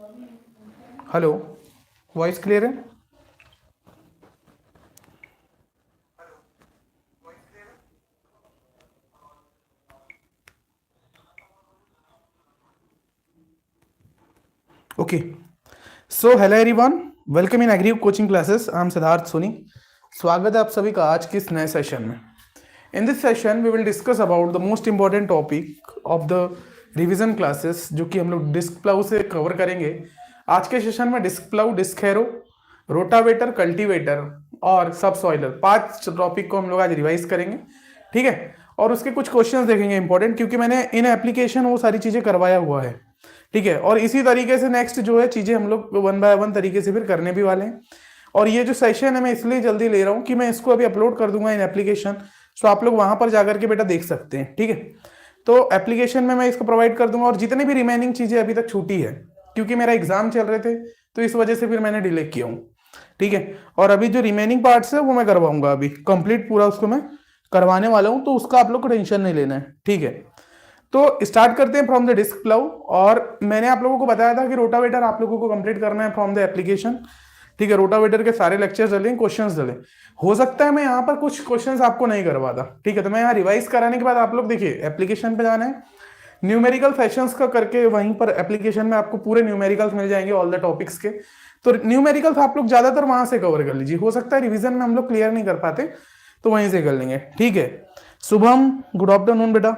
Hello, voice clear है? Okay, so hello everyone, welcome in agri coaching classes. I am Siddharth Soni. स्वागत है आप सभी का आज के इस नए सेशन में। In this session we will discuss about the most important topic of the revision classes, जो कि हम लोग डिस्क प्लाउ से कवर करेंगे। आज के सेशन में disc plough, disc harrow, rotavator, cultivator और सब सॉइलर, 5 टॉपिक को हम लोग आज रिवाइज करेंगे। ठीक है, और उसके कुछ क्वेश्चंस देखेंगे इंपॉर्टेंट, क्योंकि मैंने इन एप्लीकेशन वो सारी चीजें करवाया हुआ है। ठीक है, और इसी तरीके से नेक्स्ट जो है चीजें हम लोग 1 बाय 1 तरीके से फिर करने भी वाले हैं। और ये जो सेशन है मैं इसलिए जल्दी ले रहा हूँ कि मैं इसको अभी अपलोड कर दूंगा इन एप्लीकेशन, तो आप लोग वहां पर जाकर के बेटा देख सकते हैं। ठीक है, तो एप्लीकेशन में मैं इसको प्रोवाइड कर दूंगा, और जितनी भी रिमेनिंग चीजें अभी तक छूटी है, क्योंकि मेरा एग्जाम चल रहे थे तो इस वजह से फिर मैंने डिले किया हूँ। ठीक है, और अभी जो रिमेनिंग पार्ट्स है वो मैं करवाऊंगा, अभी कंप्लीट पूरा उसको मैं करवाने वाला हूँ, तो उसका आप लोग को टेंशन नहीं लेना है। ठीक है, तो स्टार्ट करते हैं फ्रॉम द डिस्क प्लाउ। और मैंने आप लोगों को बताया था कि रोटावेटर आप लोगों को कंप्लीट करना है फ्रॉम द एप्लीकेशन। ठीक है, रोटावेटर के सारे लेक्चर्स डले, क्वेश्चंस डले। हो सकता है मैं यहाँ पर कुछ क्वेश्चंस आपको नहीं करवाता। ठीक है, तो मैं यहाँ रिवाइज कराने के बाद आप लोग देखिए एप्लीकेशन पे जाना है, न्यूमेरिकल सेशंस का करके वहीं पर एप्लीकेशन में आपको पूरे न्यूमेरिकल्स मिल जाएंगे ऑल द टॉपिक्स के। तो न्यूमेरिकल्स आप लोग ज्यादातर वहां से कवर कर लीजिए। हो सकता है रिवीजन में हम लोग क्लियर नहीं कर पाते, तो वहीं से कर लेंगे। ठीक है, शुभम गुड आफ्टरनून बेटा,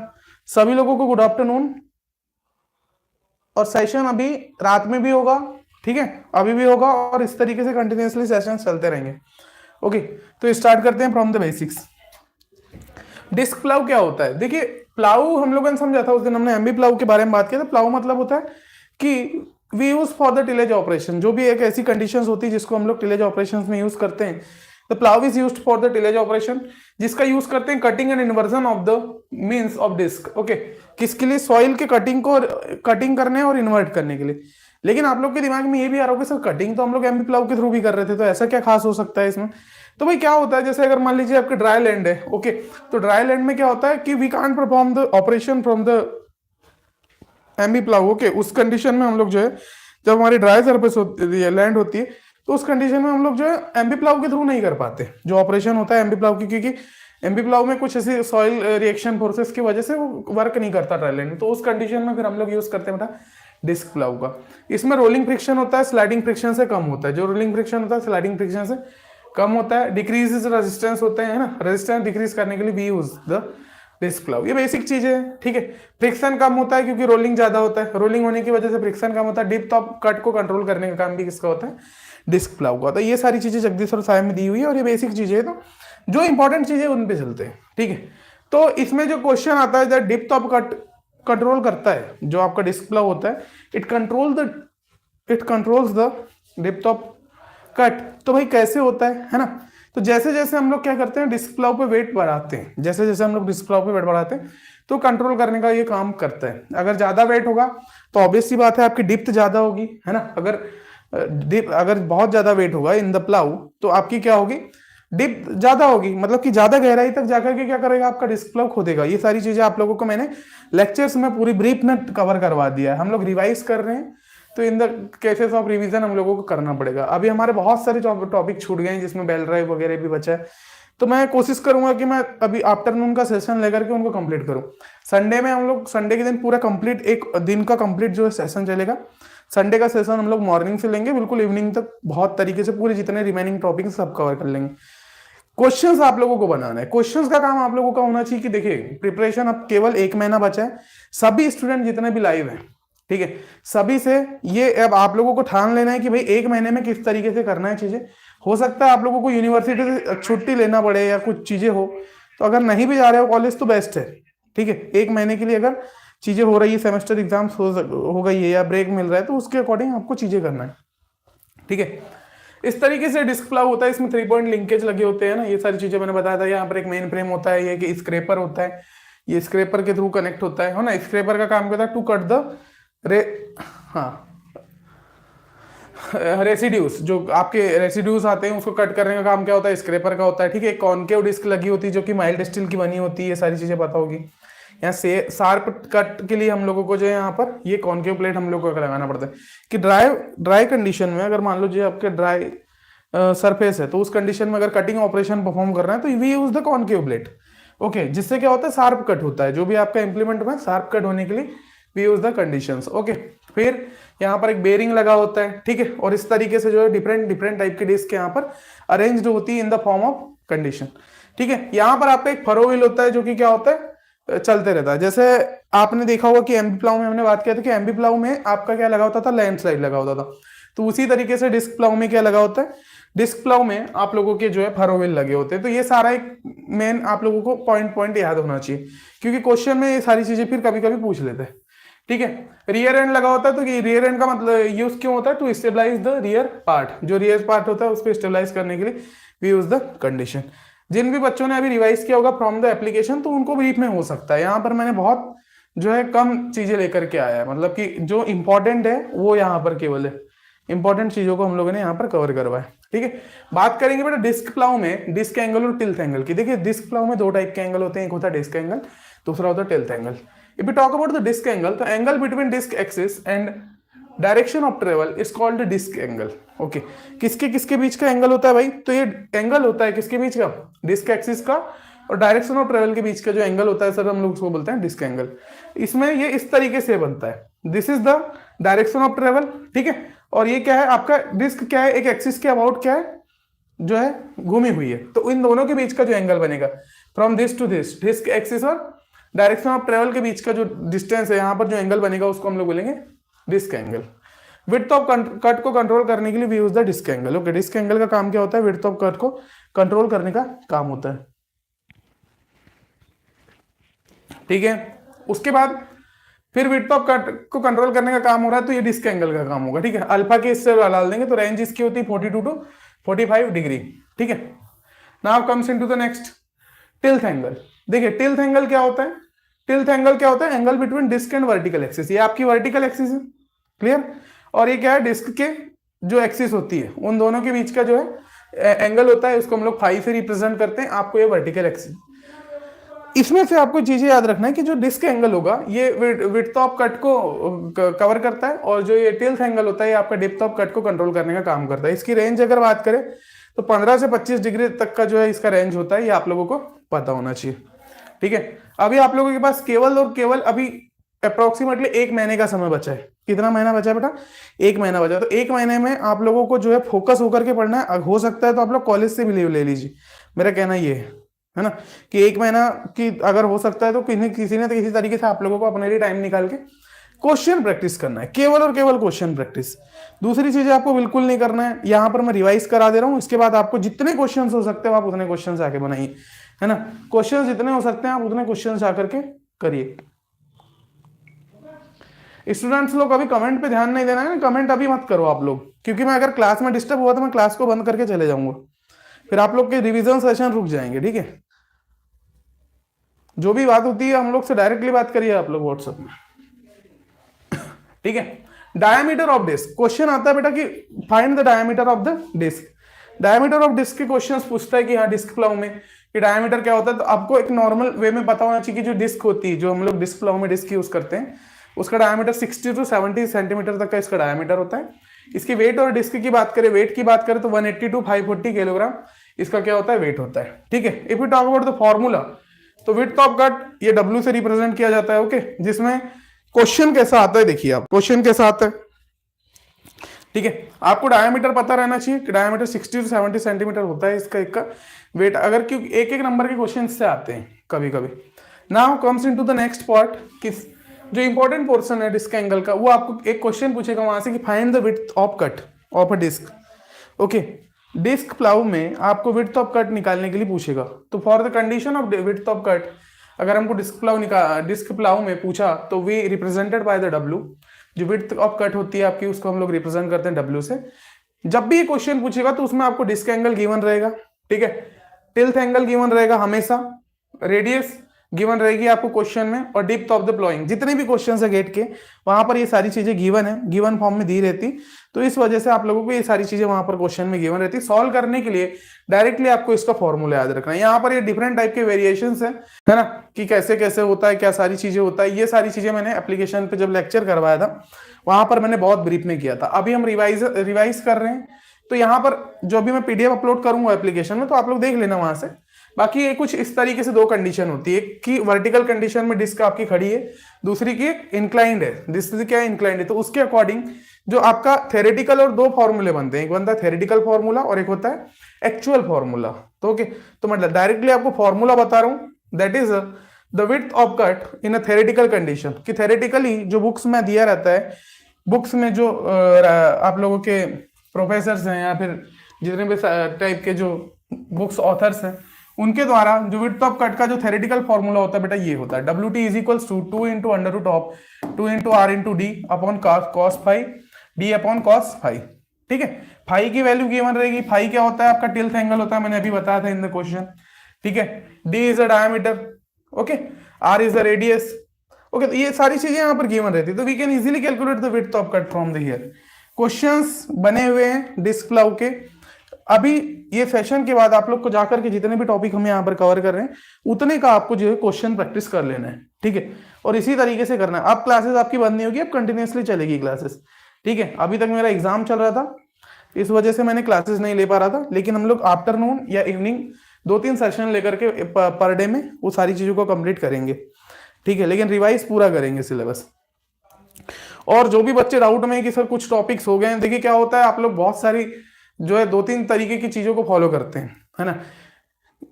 सभी लोगों को गुड आफ्टरनून। और सेशन अभी रात में भी होगा, ठीक है, अभी भी होगा, और इस तरीके से कंटिन्यूअसली सेशन चलते रहेंगे। ओके, तो स्टार्ट करते हैं from the basics. Disc plough क्या होता है? देखिए, प्लाउ हम लोगों ने समझा था उस दिन, हमने एमबी प्लाउ के बारे में बात किया था। प्लाउ मतलब होता है कि we use for the tillage operation, जो भी एक ऐसी कंडीशंस होती है जिसको हम लोग टिलेज ऑपरेशन में यूज करते हैं। The plough is used for the tillage operation, जिसका यूज करते हैं cutting and inversion of the means of disc. Okay, किसके लिए? सॉइल के कटिंग को कटिंग करने और इन्वर्ट करने के लिए। लेकिन आप लोग के दिमाग में ये भी आ रहा होगा सर, कटिंग तो हम लोग एमबी प्लाउ के थ्रू भी कर रहे थे, तो ऐसा क्या खास हो सकता है इसमें? तो भाई क्या होता है, जैसे अगर मान लीजिए आपके ड्राई लैंड है, ओके, तो ड्राई लैंड में क्या होता है कि we can't perform the operation from the MB plough. Okay, उस कंडीशन में हम लोग जो है, जब हमारी ड्राई सरफेस होती है, लैंड होती है, तो उस कंडीशन में हम लोग जो है एमबी प्लाउ के थ्रू नहीं कर पाते जो ऑपरेशन होता है एमबी प्लाउ की, क्योंकि एमबी प्लाउ में कुछ ऐसी सॉइल रिएक्शन फोर्सेस की वजह से वो वर्क नहीं करता ड्राई लैंड में। तो उस कंडीशन में फिर हम लोग यूज करते हैं बेटा डिस्क प्लाउ का। इसमें रोलिंग फ्रिक्शन होता है, स्लाइडिंग फ्रिक्शन से कम होता है। जो रोलिंग फ्रिक्शन होता है स्लाइडिंग फ्रिक्शन से कम होता है। डिक्रीज रेजिस्टेंस होते हैं ना, रेजिस्टेंस डिक्रीज करने के लिए we use the disc plough. ये बेसिक चीजें है। ठीक है, फ्रिक्शन कम होता है क्योंकि रोलिंग ज्यादा होता है, रोलिंग होने की वजह से फ्रिक्शन कम होता है। डिप टॉप कट को कंट्रोल करने का काम भी किसका होता है? डिस्क प्लाउ का। तो ये सारी चीजें जगदीश और साहब में दी हुई है, और ये बेसिक चीजें है, तो जो इंपॉर्टेंट चीजें उन पे चलते हैं। ठीक है, तो इसमें जो क्वेश्चन आता है जब डिप टॉप कट कंट्रोल करता है, जो आपका डिस्क प्लाउ होता है, it controls the dip top cut. तो भाई कैसे होता है ना? तो जैसे जैसे हम लोग क्या करते हैं, डिस्क प्लाउ पे वेट बढ़ाते हैं, जैसे जैसे हम लोग डिस्क प्लाउ पे वेट बढ़ाते हैं, तो कंट्रोल करने का ये काम करता है। अगर ज्यादा वेट होगा तो ऑब्वियस सी बात है आपकी डिप्थ ज्यादा होगी, है ना? अगर बहुत ज्यादा वेट होगा इन द प्लाउ, तो आपकी क्या होगी? डिप ज्यादा होगी, मतलब कि ज्यादा गहराई तक जाकर के क्या करेगा, आपका डिस्क प्लाउ खोदेगा। ये सारी चीजें आप लोगों को मैंने लेक्चर्स में पूरी ब्रीफ में कवर करवा दिया है। हम लोग रिवाइज कर रहे हैं, तो in the cases of revision हम लोगों को करना पड़ेगा। अभी हमारे बहुत सारे टॉपिक छूट गए हैं, जिसमें बेल ड्राइव वगैरह भी बचा है, तो मैं कोशिश करूंगा कि मैं अभी आफ्टरनून का सेशन लेकर के उनको कंप्लीट करूं। संडे में हम लोग, संडे के दिन पूरा कंप्लीट, एक दिन का कंप्लीट जो है सेशन चलेगा। संडे का सेशन हम लोग मॉर्निंग से लेंगे, बिल्कुल इवनिंग तक बहुत तरीके से पूरे जितने रिमेनिंग टॉपिक सब कवर कर लेंगे। क्वेश्चंस आप लोगों को बनाना है, क्वेश्चंस का काम आप लोगों का होना चाहिए कि देखिए प्रिपरेशन अब केवल 1 महीना बचा है। सभी स्टूडेंट जितने भी लाइव हैं, ठीक है, सभी से ये अब आप लोगों को ठान लेना है कि भाई 1 महीने में किस तरीके से करना है चीजें। हो सकता है आप लोगों को यूनिवर्सिटी से छुट्टी लेना पड़े या कुछ चीजें हो, तो अगर नहीं भी जा रहे हो कॉलेज तो बेस्ट है। ठीक है, 1 महीने के लिए अगर चीजें हो रही है, सेमेस्टर एग्जाम हो गई है या ब्रेक मिल रहा है, तो उसके अकॉर्डिंग आपको चीजें करना है। ठीक है, इस तरीके से डिस्क प्लाउ होता है। इसमें 3 पॉइंट लिंकेज लगे होते हैं ना, ये सारी चीजें मैंने बताया था। यहाँ पर एक मेन फ्रेम होता है, ये कि स्क्रेपर होता है, ये स्क्रेपर के थ्रू कनेक्ट होता है ना। स्क्रेपर का काम करता है टू कट द हाँ रेसिड्यूज, जो आपके रेसिड्यूज आते हैं उसको कट करने का काम क्या होता है? स्क्रेपर का होता है। ठीक है, कॉनकेव डिस्क लगी होती है जो कि माइल्ड स्टील की बनी होती है, ये सारी चीजें पता होगी। यहाँ से शार्प कट के लिए हम लोगों को जो है यहाँ पर ये कॉन्केव प्लेट हम लोग को लगाना पड़ता है कि ड्राई कंडीशन में अगर मान लो जो आपके ड्राई सरफेस है तो उस कंडीशन में अगर कटिंग ऑपरेशन परफॉर्म कर रहे हैं तो we use the concave plate. Okay, जिससे क्या होता है शार्प कट होता है, जो भी आपका इंप्लीमेंट में शार्प कट होने के लिए we use the conditions. Okay, फिर यहाँ पर एक बेरिंग लगा होता है, ठीक है, और इस तरीके से जो है डिफरेंट डिफरेंट टाइप की डिस्क यहाँ पर अरेंज्ड होती है in the form of condition. ठीक है, यहाँ पर आपका एक फरो व्हील होता है जो कि क्या होता है चलते रहता है। जैसे आपने देखा होगा कि एमबी प्लाउ में हमने बात किया था कि एमबी प्लाउ में आपका क्या लगा होता था, लैंडस्लाइड लगा होता था, तो उसी तरीके से डिस्क प्लाउ में क्या लगा होता है, डिस्क प्लाउ में आप लोगों के जो है फरो व्हील लगे होते हैं। तो ये सारा एक मेन आप लोगों को पॉइंट पॉइंट याद होना चाहिए, क्योंकि क्वेश्चन में ये सारी चीजें फिर कभी कभी पूछ लेते हैं। ठीक है, रियर एंड लगा होता है, तो रियर एंड का मतलब यूज क्यों होता है, to stabilize the rear part, जो रियर पार्ट होता है उसको स्टेबलाइज करने के लिए वी यूज द कंडीशन। जिन भी बच्चों ने अभी रिवाइज किया होगा फ्रॉम द एप्लीकेशन तो उनको ब्रीफ में हो सकता है। यहाँ पर मैंने बहुत जो है कम चीजें लेकर के आया है, मतलब कि जो इंपॉर्टेंट है वो यहाँ पर केवल है, इंपॉर्टेंट चीजों को हम लोगों ने यहाँ पर कवर करवाया। ठीक है, बात करेंगे बेटा डिस्क प्लाउ में डिस्क एंगल और टिल्थ एंगल की। देखिए डिस्क प्लाउ में दो टाइप के एंगल होते हैं, एक होता है डिस्क एंगल, दूसरा होता है tilth angle. If you talk about the disc angle, तो angle between disc axis and direction of travel is called disc angle. Okay, किसके किसके बीच का एंगल होता है भाई, तो ये एंगल होता है किसके बीच का, डिस्क एक्सिस का और डायरेक्शन ऑफ ट्रेवल के बीच का जो एंगल होता है सर हम लोग उसको बोलते हैं डिस्क एंगल। इसमें ये इस तरीके से बनता है, this is the direction of travel, ठीक है, और ये क्या है आपका डिस्क क्या है, एक एक्सिस के अबाउट क्या है जो है घूमी हुई है, तो इन दोनों के बीच का जो एंगल बनेगा from this to this, disc axis और डायरेक्शन ऑफ ट्रेवल के बीच का जो डिस्टेंस है यहाँ पर जो एंगल बनेगा उसको हम लोग बोलेंगे disc angle. Width of cut को कंट्रोल करने के लिए we use the disc angle. Okay, disc angle का काम क्या होता है, विड्थ ऑफ कट को कंट्रोल करने का काम होता है। ठीक है, उसके बाद फिर विड्थ ऑफ कट को कंट्रोल करने का काम हो रहा है तो ये डिस्क एंगल का काम होगा। ठीक है, अल्फा के इससे डाल देंगे तो रेंज इसकी होती है 42 टू 45 डिग्री। ठीक है, now comes into the next tilth angle. देखिए टिल्थ एंगल क्या होता है, टिल्थ एंगल क्या होता है, angle between disc and vertical axis. ये आपकी वर्टिकल एक्सिस है, क्लियर, और ये क्या है डिस्क के जो एक्सिस होती है उन दोनों के बीच का जो है एंगल होता है, उसको हम लोग फाई से रिप्रेजेंट करते हैं। आपको ये वर्टिकल एक्सिस, इसमें से आपको चीजें याद रखना है कि जो डिस्क एंगल होगा ये विड्थ ऑफ कट को कवर करता है और जो ये टिल्थ एंगल होता है ये आपका डेप्थ ऑफ कट को कंट्रोल करने का काम करता है। इसकी रेंज अगर बात करें तो 15 से 25 डिग्री तक का जो है इसका रेंज होता है, ये आप लोगों को पता होना चाहिए। ठीक है, अभी आप लोगों के पास केवल और केवल अभी अप्रोक्सीमेटली 1 महीने का समय बचा है। कितना महीना बचा है बेटा, 1 महीना बचा, तो 1 महीने में आप लोगों को जो है फोकस होकर के पढ़ना है। हो सकता है तो आप लोग कॉलेज से भी लीव ले लीजिए, मेरा कहना ये है ना, कि 1 महीना की अगर हो सकता है तो किसी ने तो किसी तरीके से आप लोगों को अपने लिए टाइम निकाल के क्वेश्चन प्रैक्टिस करना है, केवल और केवल क्वेश्चन प्रैक्टिस। दूसरी चीजें आपको बिल्कुल नहीं करना है। यहाँ पर मैं रिवाइज करा दे रहा हूँ, इसके बाद आपको जितने क्वेश्चन हो सकते हैं आप उतने क्वेश्चन आके बनाइए, है ना, क्वेश्चन जितने हो सकते हैं आप उतने क्वेश्चन आकर के करिए। स्टूडेंट्स लोग अभी कमेंट पे ध्यान नहीं देना है, कमेंट अभी मत करो आप लोग, क्योंकि मैं अगर क्लास में डिस्टर्ब हुआ तो मैं क्लास को बंद करके चले जाऊंगा, फिर आप लोग के रिवीजन सेशन रुक जाएंगे। ठीक है, जो भी बात होती है हम लोग से डायरेक्टली बात करिए आप लोग व्हाट्सएप में। ठीक है, डायमीटर ऑफ डिस्क क्वेश्चन आता है बेटा कि find the diameter of the disc. Diameter of disc के क्वेश्चंस पूछता है कि हाँ डिस्क प्लाउ में कि डायमीटर क्या होता है, तो आपको एक नॉर्मल वे में पता होना चाहिए कि जो डिस्क होती है, जो हम लोग डिस्क प्लाउ में डिस्क यूज करते हैं, उसका डायमीटर 60 टू 70 सेंटीमीटर तक का इसका डायमीटर होता है। इसकी वेट और डिस्क की बात करें, वेट की बात करें तो 180 टू 540 किलोग्राम इसका क्या होता है, वेट होता है। ठीक है, if you talk about the formula, तो विड्थ ऑफ कट ये W से रिप्रेजेंट किया जाता है। ओके, जिसमें क्वेश्चन कैसा आता है, देखिए आप क्वेश्चन कैसा आता है। ठीक है, आपको डायमीटर पता रहना चाहिए कि डायमीटर 60 टू 70 सेंटीमीटर होता है इसका एक का वेट, अगर क्योंकि एक एक नंबर के क्वेश्चन से आते हैं कभी कभी। Now comes into the next part, किस जो इंपॉर्टेंट पोर्शन है डिस्क एंगल का, वो आपको एक क्वेश्चन पूछेगा वहां से कि find the width of cut of a disc. Okay, disc plough में आपको विड्थ ऑफ कट निकालने के लिए पूछेगा, तो for the condition of width of cut अगर हमको डिस्क प्लाउ में पूछा तो we represented by the W, जो विड्थ ऑफ कट होती है आपकी उसको हम लोग रिप्रेजेंट करते हैं W से। जब भी ये क्वेश्चन पूछेगा तो उसमें आपको डिस्क एंगल गिवन रहेगा, ठीक है, टिल्थ एंगल गिवन रहेगा हमेशा, रेडियस गिवन रहेगी आपको क्वेश्चन में, और डेप्थ ऑफ द प्लॉइंग, जितने भी क्वेश्चन है गेट के वहां पर ये सारी चीजें गिवन है, गिवन फॉर्म में दी रहती। तो इस वजह से आप लोगों को ये सारी चीजें वहां पर क्वेश्चन में गिवन रहती। सॉल्व करने के लिए डायरेक्टली आपको इसका फॉर्मूला याद रखना है। यहाँ पर ये डिफरेंट टाइप के वेरिएशंस है ना, कि कैसे कैसे होता है, क्या सारी चीजें होता है, ये सारी चीजें मैंने एप्लीकेशन पे जब लेक्चर करवाया था वहां पर मैंने बहुत ब्रीफ में किया था। अभी हम रिवाइज कर रहे हैं, तो यहाँ पर जो भी मैं पीडीएफ अपलोड करूंगा एप्लीकेशन में, तो आप लोग देख लेना वहां से। बाकी ये कुछ इस तरीके से दो कंडीशन होती है, एक की वर्टिकल कंडीशन में डिस्क आपकी खड़ी है, दूसरी की इंक्लाइंड है। दूसरी क्या है, इंक्लाइंड है। तो उसके अकॉर्डिंग जो आपका थेरेटिकल और दो फॉर्मूले बनते हैं, एक बनता है थेरेटिकल फॉर्मूला और एक होता है एक्चुअल फॉर्मूला। तो ओके, तो मतलब डायरेक्टली आपको फॉर्मूला बता रहा हूं, that is the width of cut in a theoretical condition. कि थेरेटिकली जो बुक्स में दिया रहता है, बुक्स में जो आप लोगों के प्रोफेसर्स हैं या फिर जितने भी टाइप के जो बुक्स ऑथर्स हैं, उनके द्वारा जो विड्थ ऑफ कट का जो थेरेटिकल फॉर्मूला होता है बेटा, ये होता है W T is equals to 2 into under root of 2 into R into D upon cos phi D upon cos phi. ठीक है, फाई की वैल्यू गिवन रहेगी। फाई क्या होता है, आपका टिल्थ एंगल होता है, मैंने अभी बताया था इन द क्वेश्चन। ठीक है, D is the diameter, okay, R is the radius. Okay, तो ये सारी चीजें यहाँ पर गिवन रहती है, तो we can easily calculate the width of cut from the here. Questions बने हुए हैं डिस्क प्लाउ के। अभी ये सेशन के बाद आप लोग को जाकर के जितने भी टॉपिक हम यहाँ पर कवर कर रहे हैं, उतने का आपको जो है क्वेश्चन प्रैक्टिस कर लेना है। ठीक है, और इसी तरीके से करना है। अब क्लासेस आपकी बंद नहीं होगी, अब कंटिन्यूसली चलेगी क्लासेस। ठीक है, अभी तक मेरा एग्जाम चल रहा था, इस वजह से मैंने क्लासेस नहीं ले पा रहा था, लेकिन हम लोग आफ्टरनून या इवनिंग 2-3 सेशन लेकर के पर डे में वो सारी चीजों को कंप्लीट करेंगे। ठीक है, लेकिन रिवाइज पूरा करेंगे सिलेबस। और जो भी बच्चे डाउट में है कि सर कुछ टॉपिक्स हो गए हैं, देखिए क्या होता है, आप लोग बहुत सारी जो है 2-3 तरीके की चीजों को फॉलो करते हैं, है ना।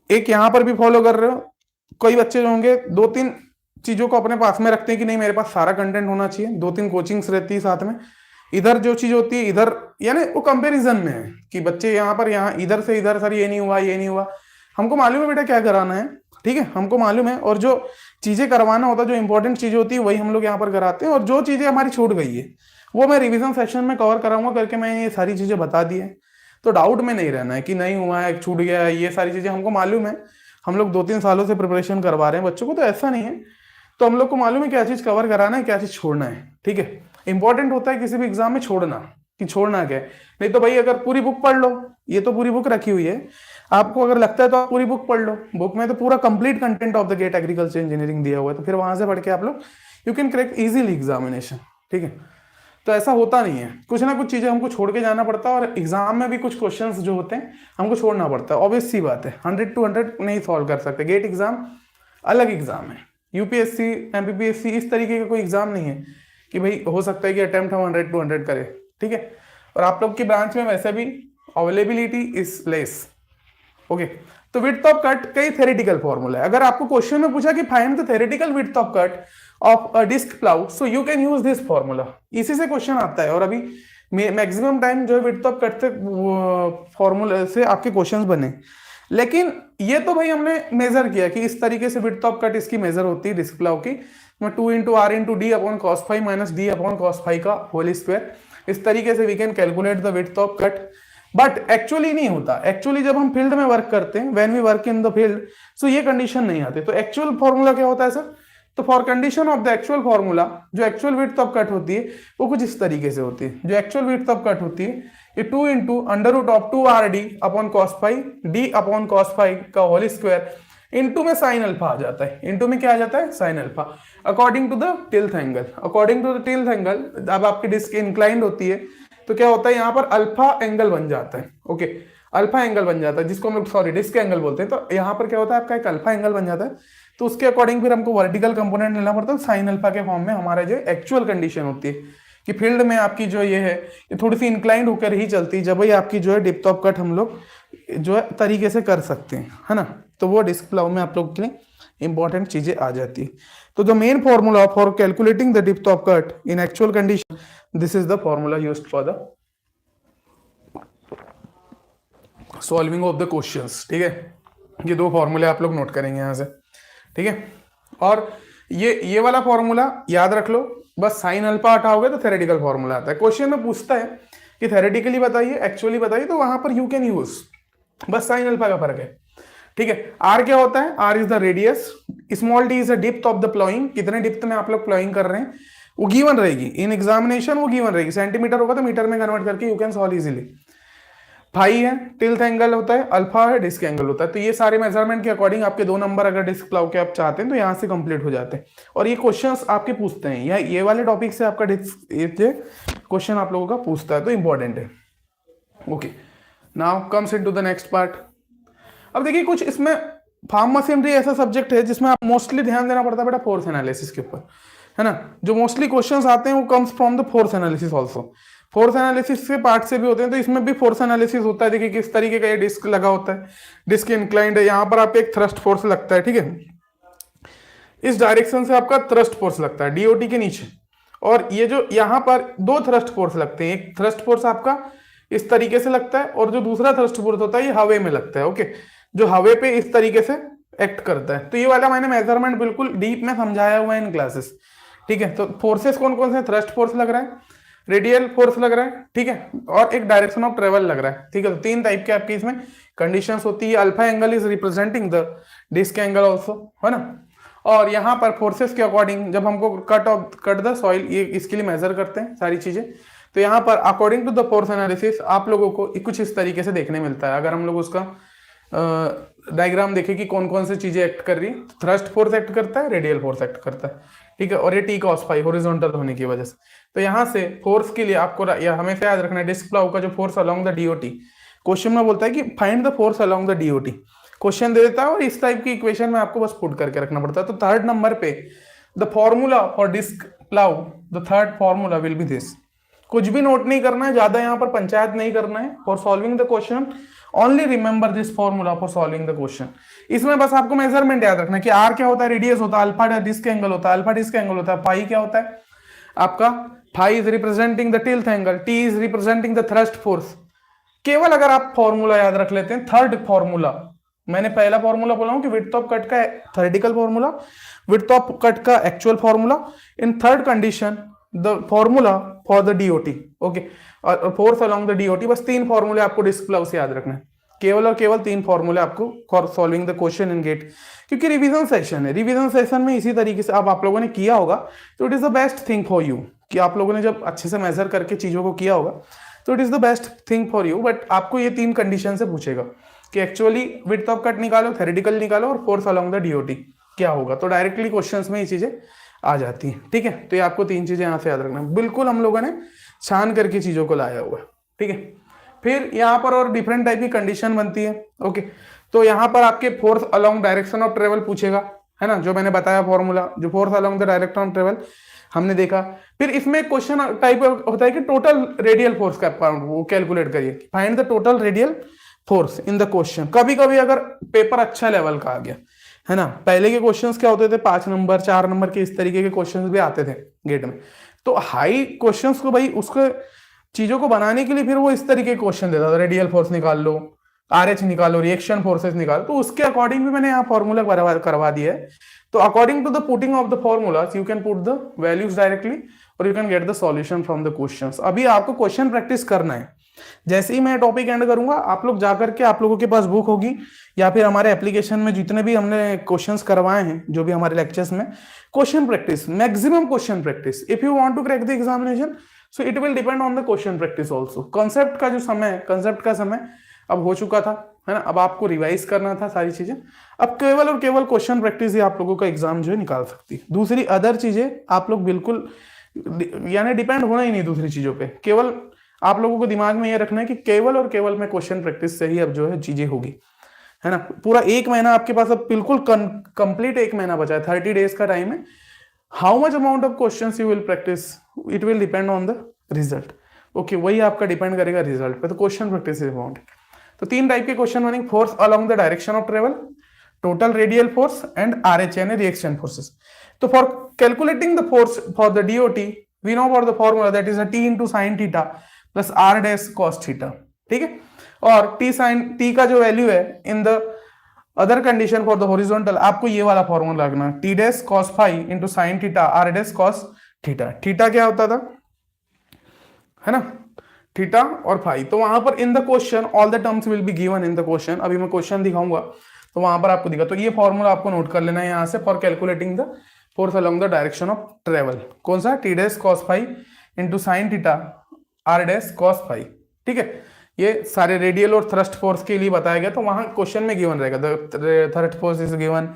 एक यहाँ पर भी फॉलो कर रहे हो, कई बच्चे जो होंगे 2-3 चीजों को अपने पास में रखते हैं कि नहीं मेरे पास सारा कंटेंट होना चाहिए, 2-3 कोचिंग्स रहती है साथ में। इधर जो चीज होती है इधर, यानी वो कंपेरिजन में है कि बच्चे यहाँ पर यहाँ इधर से इधर, सर ये नहीं हुआ ये नहीं हुआ। हमको मालूम है बेटा क्या कराना है, ठीक है, हमको मालूम है, और जो चीजें करवाना होता है, जो इंपॉर्टेंट चीजें होती है वही हम लोग यहाँ पर कराते हैं, और जो चीजें हमारी छूट गई है वो मैं रिवीजन सेशन में कवर कराऊंगा करके मैंने ये सारी चीजें बता दी है। तो डाउट में नहीं रहना है कि नहीं हुआ है, छूट गया है, ये सारी चीजें हमको मालूम है। हम लोग 2-3 सालों से प्रिपरेशन करवा रहे हैं बच्चों को, तो ऐसा नहीं है। तो हम लोग को मालूम है क्या चीज कवर कराना है, क्या चीज छोड़ना है। ठीक है, इंपॉर्टेंट होता है किसी भी एग्जाम में छोड़ना, कि छोड़ना क्या है। नहीं तो भाई अगर पूरी बुक पढ़ लो, ये तो पूरी बुक रखी हुई है, आपको अगर लगता है तो आप पूरी बुक पढ़ लो, बुक में तो पूरा complete content of the GATE agriculture engineering दिया हुआ है, तो फिर वहां से पढ़ के आप लोग you can crack easily examination. ठीक है, तो ऐसा होता नहीं है, कुछ ना कुछ चीजें हमको छोड़ के जाना पड़ता है, और एग्जाम में भी कुछ क्वेश्चंस जो होते हैं हमको छोड़ना पड़ता है। ऑब्वियस सी बात है, 100 to 100 नहीं सॉल्व कर सकते। गेट एग्जाम अलग एग्जाम है, यूपीएससी एमपीपीएससी इस तरीके का कोई एग्जाम नहीं है कि भाई हो सकता है कि अटेम्प्ट हम 100 to 100 करें। ठीक है, और आप लोग की ब्रांच में वैसे भी अवेलेबिलिटी इज लेस। ओके, तो विड्थ ऑफ कट कई थेरेटिकल फॉर्मूला है। अगर आपको क्वेश्चन में पूछा कि find the theoretical width of cut of a disc plough, so you can use this formula, इसी से क्वेश्चन आता है। और अभी मैक्सिमम टाइम जो है विड्थ ऑफ कट से फॉर्मूला से आपके क्वेश्चंस बने। लेकिन ये तो भाई हमने मेजर किया कि इस तरीके से विड्थ ऑफ कट इसकी मेजर होती है डिस्क प्लाउ की, 2 into R into D upon cos phi minus D upon cos phi का होल स्क्वायर। इस तरीके से we can calculate the width of cut, but actually नहीं होता। एक्चुअली जब हम फील्ड में वर्क करते हैं, when we work in the field, so ये कंडीशन नहीं आती। तो एक्चुअल फॉर्मूला क्या होता है सर, तो for condition of the actual formula जो एक्चुअल विड्थ ऑफ कट होती है वो कुछ इस तरीके से होती है। जो एक्चुअल विड्थ ऑफ कट होती है ये 2 into under root of 2 R D upon cos phi D upon cos phi का होल स्क्वायर, इंटू में साइन अल्फा आ जाता है। इंटू में क्या आ जाता है, sine alpha, according to the tilth angle. According to the tilth angle, अब आपकी डिस्क इंक्लाइंड होती है तो क्या होता है, यहाँ पर अल्फा एंगल बन जाता है। ओके, अल्फा एंगल बन जाता है, जिसको हम सॉरी डिस्क एंगल बोलते हैं। तो यहाँ पर क्या होता है, आपका एक अल्फा एंगल बन जाता है। तो उसके अकॉर्डिंग फिर हमको वर्टिकल कंपोनेंट लेना पड़ता है, साइन अल्फा के फॉर्म में हमारा जो एक्चुअल कंडीशन होती है कि फील्ड में आपकी जो ये है ये थोड़ी सी इंक्लाइंड होकर ही चलती है, जब ही आपकी जो है डेप्थ ऑफ कट हम लोग जो है तरीके से कर सकते हैं, है ना। तो वो डिस्क प्लाउ में आप लोग के लिए इंपॉर्टेंट चीजें आ जाती है। तो the main formula for calculating the depth of cut in actual condition, this is the formula used for the solving of the questions. ठीक है, ये 2 फॉर्मूले आप लोग नोट करेंगे यहाँ से। ठीक है, और ये वाला फॉर्मूला याद रख लो, बस साइन अल्फा हटाओगे तो थेरेटिकल फॉर्मूला आता है। क्वेश्चन में पूछता है कि थेरेटिकली बताइए, एक्चुअली बताइए, तो वहां पर यू कैन यूज, बस साइन अल्फा का फर्क है। ठीक है। आर क्या होता है? R is the radius, small D is the depth of the ploughing, कितने डिप्थ में आप लोग प्लॉइंग कर रहे हैं वो गिवन रहेगी इन एग्जामिनेशन, वो गिवन रहेगी। सेंटीमीटर होगा तो मीटर में कन्वर्ट करके you can solve easily. Phi है, टिल्थ एंगल होता है, अल्फा है, डिस्क एंगल होता है। तो ये सारे मेजरमेंट के अकॉर्डिंग आपके 2 नंबर अगर डिस्क प्लाउ के आप चाहते हैं तो यहाँ से कंप्लीट हो जाते हैं। और ये क्वेश्चंस आपके पूछते हैं, या ये वाले टॉपिक से आपका डिस्क क्वेश्चन आप लोगों का पूछता है, तो इंपॉर्टेंट है। Okay, now comes into the next part. अब देखिए कुछ इसमें फार्म मशीनरी ऐसा सब्जेक्ट है जिसमें आप मोस्टली ध्यान देना पड़ता है बेटा फोर्स एनालिसिस के ऊपर, है ना। जो मोस्टली क्वेश्चंस आते हैं वो comes from the force analysis also. Force analysis के पार्ट से भी होते हैं, तो इसमें भी फोर्स एनालिसिस होता है। देखिए किस तरीके का ये डिस्क लगा होता है, डिस्क इंक्लाइंड है, यहाँ पर आपको एक थ्रस्ट फोर्स लगता है, ठीक है। इस डायरेक्शन से आपका थ्रस्ट फोर्स लगता है डीओटी के नीचे, और ये जो यहाँ पर 2 थ्रस्ट फोर्स लगते हैं। एक थ्रस्ट फोर्स आपका इस तरीके से लगता है, और जो दूसरा थ्रस्ट फोर्स होता है ये हवे में लगता है, ओके, जो हवे पे इस तरीके से एक्ट करता है। तो ये वाला मैंने मेजरमेंट बिल्कुल डीप में समझाया हुआ है इन क्लासेस, ठीक है। तो फोर्सेस कौन कौन से? थ्रस्ट फोर्स लग रहा है, रेडियल फोर्स लग रहा है, ठीक है, और एक डायरेक्शन ऑफ ट्रेवल लग रहा है, ठीक है। तो 3 टाइप के आपके इसमें कंडीशंस होती है। Alpha angle is representing the disc angle also, है ना। और यहाँ पर फोर्सेस के अकॉर्डिंग जब हमको कट द सॉइल, ये इसके लिए मेजर करते हैं सारी चीजें। तो यहाँ पर according to the force analysis आप लोगों को कुछ इस तरीके से देखने मिलता है। अगर हम लोग उसका डायग्राम देखें कि कौन कौन सी चीजें एक्ट कर रही है, थ्रस्ट फोर्स एक्ट करता है, रेडियल फोर्स एक्ट करता है, ठीक है। और ये टी कॉस फाई हॉरिजॉन्टल होने की वजह से। तो यहाँ से फोर्स के लिए आपको हमेशा याद रखना है डिस्क प्लाउ का जो force along the DOT, question में बोलता है कि find the force along the DOT, question दे देता है और इस टाइप की इक्वेशन में आपको बस पुट करके रखना पड़ता है। तो 3rd नंबर पे the formula for disc plough, the 3rd formula will be this. कुछ भी नोट नहीं करना है, ज्यादा यहाँ पर पंचायत नहीं करना है। For solving the question only remember this formula for solving the question. इसमें बस आपको मेजरमेंट याद रखना है कि आर क्या होता है? रेडियस होता है, अल्फा डिस्क एंगल होता है, अल्फा डिस्क एंगल होता है, फाई क्या होता है आपका? Phi is representing the tilth angle, T is representing the thrust force. केवल अगर आप फॉर्मूला याद रख लेते हैं, 3rd फॉर्मूला, मैंने पहला फॉर्मूला बोला हूं कि विड्थ ऑफ कट का theoretical formula, width of cut का actual formula, in 3rd condition the formula for the DOT, okay, और फोर्स अलोंग द डीओटी। बस 3 फॉर्मूले आपको डिस्क प्लाउ से याद रखना है, केवल और केवल 3 फॉर्मूले आपको for solving the question in GATE. क्योंकि रिवीजन सेशन है, रिवीजन सेशन में इसी तरीके से अब आप लोगों ने किया होगा, तो it is the best thing for you कि आप लोगों ने जब अच्छे से मेजर करके चीजों को किया होगा तो it is the best thing for you. But आपको ये 3 कंडीशन से पूछेगा कि एक्चुअली विड्थ ऑफ कट निकालो, थ्योरेटिकल निकालो और फोर्स अलोंग द डीओटी क्या होगा। तो डायरेक्टली क्वेश्चंस में ये चीजें आ जाती हैं, ठीक है। तो ये आपको 3 चीजें यहाँ से याद रखना है, बिल्कुल हम लोगों ने छान करके चीजों को लाया हुआ है, ठीक है। फिर यहाँ पर और डिफरेंट टाइप की कंडीशन बनती है, ओके। तो यहाँ पर आपके force along direction of travel पूछेगा, है ना, जो मैंने बताया फॉर्मूला, जो force along the direction of travel हमने देखा। फिर इसमें क्वेश्चन टाइप होता है कि टोटल रेडियल फोर्स का वो कैलकुलेट करिए, find the total radial force in the question. कभी कभी अगर पेपर अच्छा लेवल का आ गया, है ना, पहले के क्वेश्चंस क्या होते थे 5 नंबर 4 नंबर के इस तरीके के क्वेश्चंस भी आते थे गेट में। तो हाई क्वेश्चंस को भाई उसको चीजों को बनाने के लिए फिर वो इस तरीके के क्वेश्चन देता था, रेडियल फोर्स निकाल लो, RH निकालो, रिएक्शन फोर्सेस निकालो। तो उसके अकॉर्डिंग भी मैंने यहाँ फॉर्मूला करवा दिया है। तो according to the putting of the formulas you can put the values directly और you can get the solution from the questions. अभी आपको क्वेश्चन प्रैक्टिस करना है। जैसे ही मैं टॉपिक एंड करूंगा आप लोग जाकर के, आप लोगों के पास बुक होगी या फिर हमारे एप्लीकेशन में जितने भी हमने क्वेश्चंस करवाए हैं जो भी हमारे लेक्चर्स में, question practice, maximum question practice. If you want to crack the examination so it will depend on the question practice also. Concept का जो समय है, कॉन्सेप्ट का समय अब हो चुका था, है ना, अब आपको रिवाइज करना था सारी चीजें। अब केवल और केवल क्वेश्चन प्रैक्टिस ही आप लोगों का एग्जाम जो है निकाल सकती है। दूसरी अदर चीजें आप लोग बिल्कुल यानी डिपेंड होना ही नहीं दूसरी चीजों पे। केवल आप लोगों को दिमाग में ये रखना है कि केवल और केवल मैं क्वेश्चन प्रैक्टिस से ही अब जो है चीजें होगी, है ना। पूरा 1 महीना आपके पास अब बिल्कुल कंप्लीट 1 महीना बचा है, 30 डेज का टाइम है। How much amount of questions you will practice, it will depend on the result, okay, वही आपका डिपेंड करेगा रिजल्ट पे। तो क्वेश्चन प्रैक्टिस इज अमाउंट। तो 3 टाइप के क्वेश्चन बनेंगे, force along the direction of travel, total radial force and RH यानी reaction forces. तो for calculating the force for the DOT we know about the formula that is T into sin theta plus R dash cos theta, ठीक है। और T का जो value है in the other condition for the horizontal, आपको ये वाला formula लगना, T dash cos phi into sine theta R dash cos theta. Theta क्या होता था, है ना, थीटा और फाई। तो वहां पर इन the question all the terms will be given in the question. अभी मैं क्वेश्चन दिखाऊंगा तो वहां पर आपको दिखा, तो ये फॉर्मूला आपको नोट कर लेना है यहाँ से for calculating the force along the direction of travel. कौन सा? T dash cos phi into sine theta R dash cos phi. ठीक है, ये सारे रेडियल और थ्रस्ट फोर्स के लिए बताया गया, तो वहां क्वेश्चन में गिवन रहेगा the thrust force is given,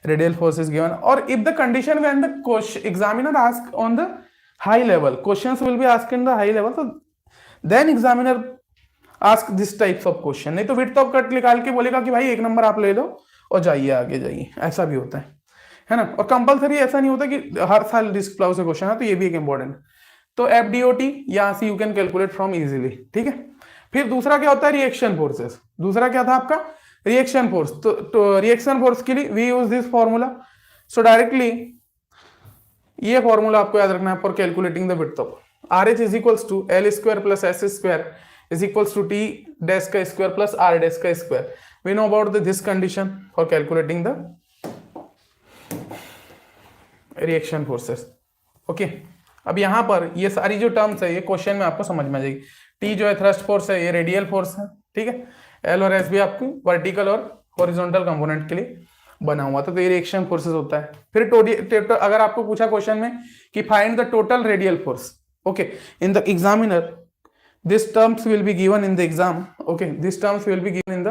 radial force is given, और if the condition when the examiner ask on the high level, questions will be asked in the high level, तो then examiner ask this types of question. नहीं तो width of cut निकाल के बोलेगा कि भाई 1 number आप ले लो और जाइए आगे जाइए, ऐसा भी होता है ना। और कंपलसरी ऐसा नहीं होता कि हर साल डिस्क प्लाउ से क्वेश्चन है, तो ये भी एक इंपॉर्टेंट। तो FDOT यहां से you can calculate from easily. ठीक है, फिर दूसरा क्या होता है? Reaction forces. दूसरा क्या था आपका? Reaction force. तो रिएक्शन फोर्स के लिए we use this formula. So directly ये फॉर्मूला आपको याद रखना है for calculating the width of RH is equals to L square plus S square is equals to T dash का स्क्वायर प्लस R डैश का square. We know about this condition for calculating the reaction forces. Okay, अब यहां पर ये सारी जो terms है ये क्वेश्चन में आपको समझ में आ जाएगी। टी जो है थ्रस्ट फोर्स है, ये रेडियल फोर्स है। ठीक है, एल और एस भी आपकी वर्टिकल और हॉरिजॉन्टल कंपोनेंट के लिए बना हुआ था, तो ये रिएक्शन फोर्सेस होता है। फिर अगर आपको पूछा क्वेश्चन में कि find the total radial force, okay, in the examiner this terms will be given in the exam. Okay, this terms will be given in the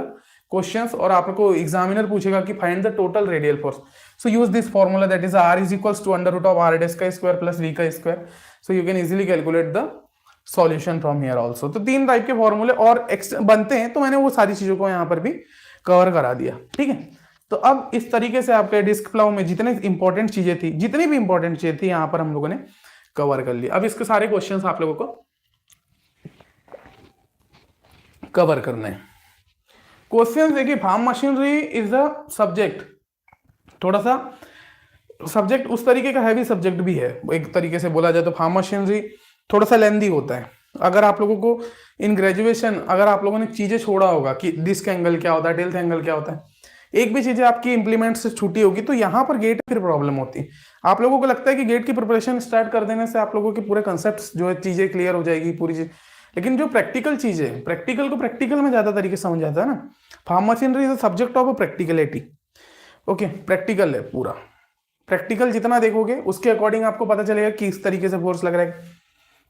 questions, और आपको एग्जामिनर पूछेगा कि find the total radial force. So use this formula that is R is equals to under root of R dash का square plus V का square. So you can easily calculate the solution from here also. तो 3 type के फॉर्मूले और बनते हैं, तो मैंने वो सारी चीजों को यहाँ पर भी कवर करा दिया। ठीक है, तो अब इस तरीके से आपके डिस्क प्लाउ में जितने इंपॉर्टेंट चीजें थी, जितनी भी इंपॉर्टेंट चीजें थी, यहाँ पर हम लोगों ने कवर कर लिया। अब इसके सारे क्वेश्चंस आप लोगों को कवर करने हैं। क्वेश्चन देखिए, farm machinery is a subject, थोड़ा सा सब्जेक्ट उस तरीके का हैवी सब्जेक्ट भी है, एक तरीके से बोला जाए तो फार्म मशीनरी थोड़ा सा लेंदी होता है। अगर आप लोगों को इन ग्रेजुएशन अगर आप लोगों ने चीजें छोड़ा होगा कि डिस्क एंगल क्या होता है, टिल्थ एंगल क्या होता है, एक भी चीजें आपकी इंप्लीमेंट से छूटी होगी, तो यहाँ पर गेट फिर प्रॉब्लम होती है। आप लोगों को लगता है कि गेट की प्रिपरेशन स्टार्ट कर देने से आप लोगों के पूरे कंसेप्ट जो है चीजें क्लियर हो जाएगी पूरी चीज, लेकिन जो प्रैक्टिकल चीज है, प्रैक्टिकल को प्रैक्टिकल में ज्यादा तरीके से समझ आता है ना। Farm machinery is a subject of a practicality. Okay, practical है पूरा, प्रैक्टिकल जितना देखोगे उसके अकॉर्डिंग आपको पता चलेगा कि इस तरीके से फोर्स लग रहा है,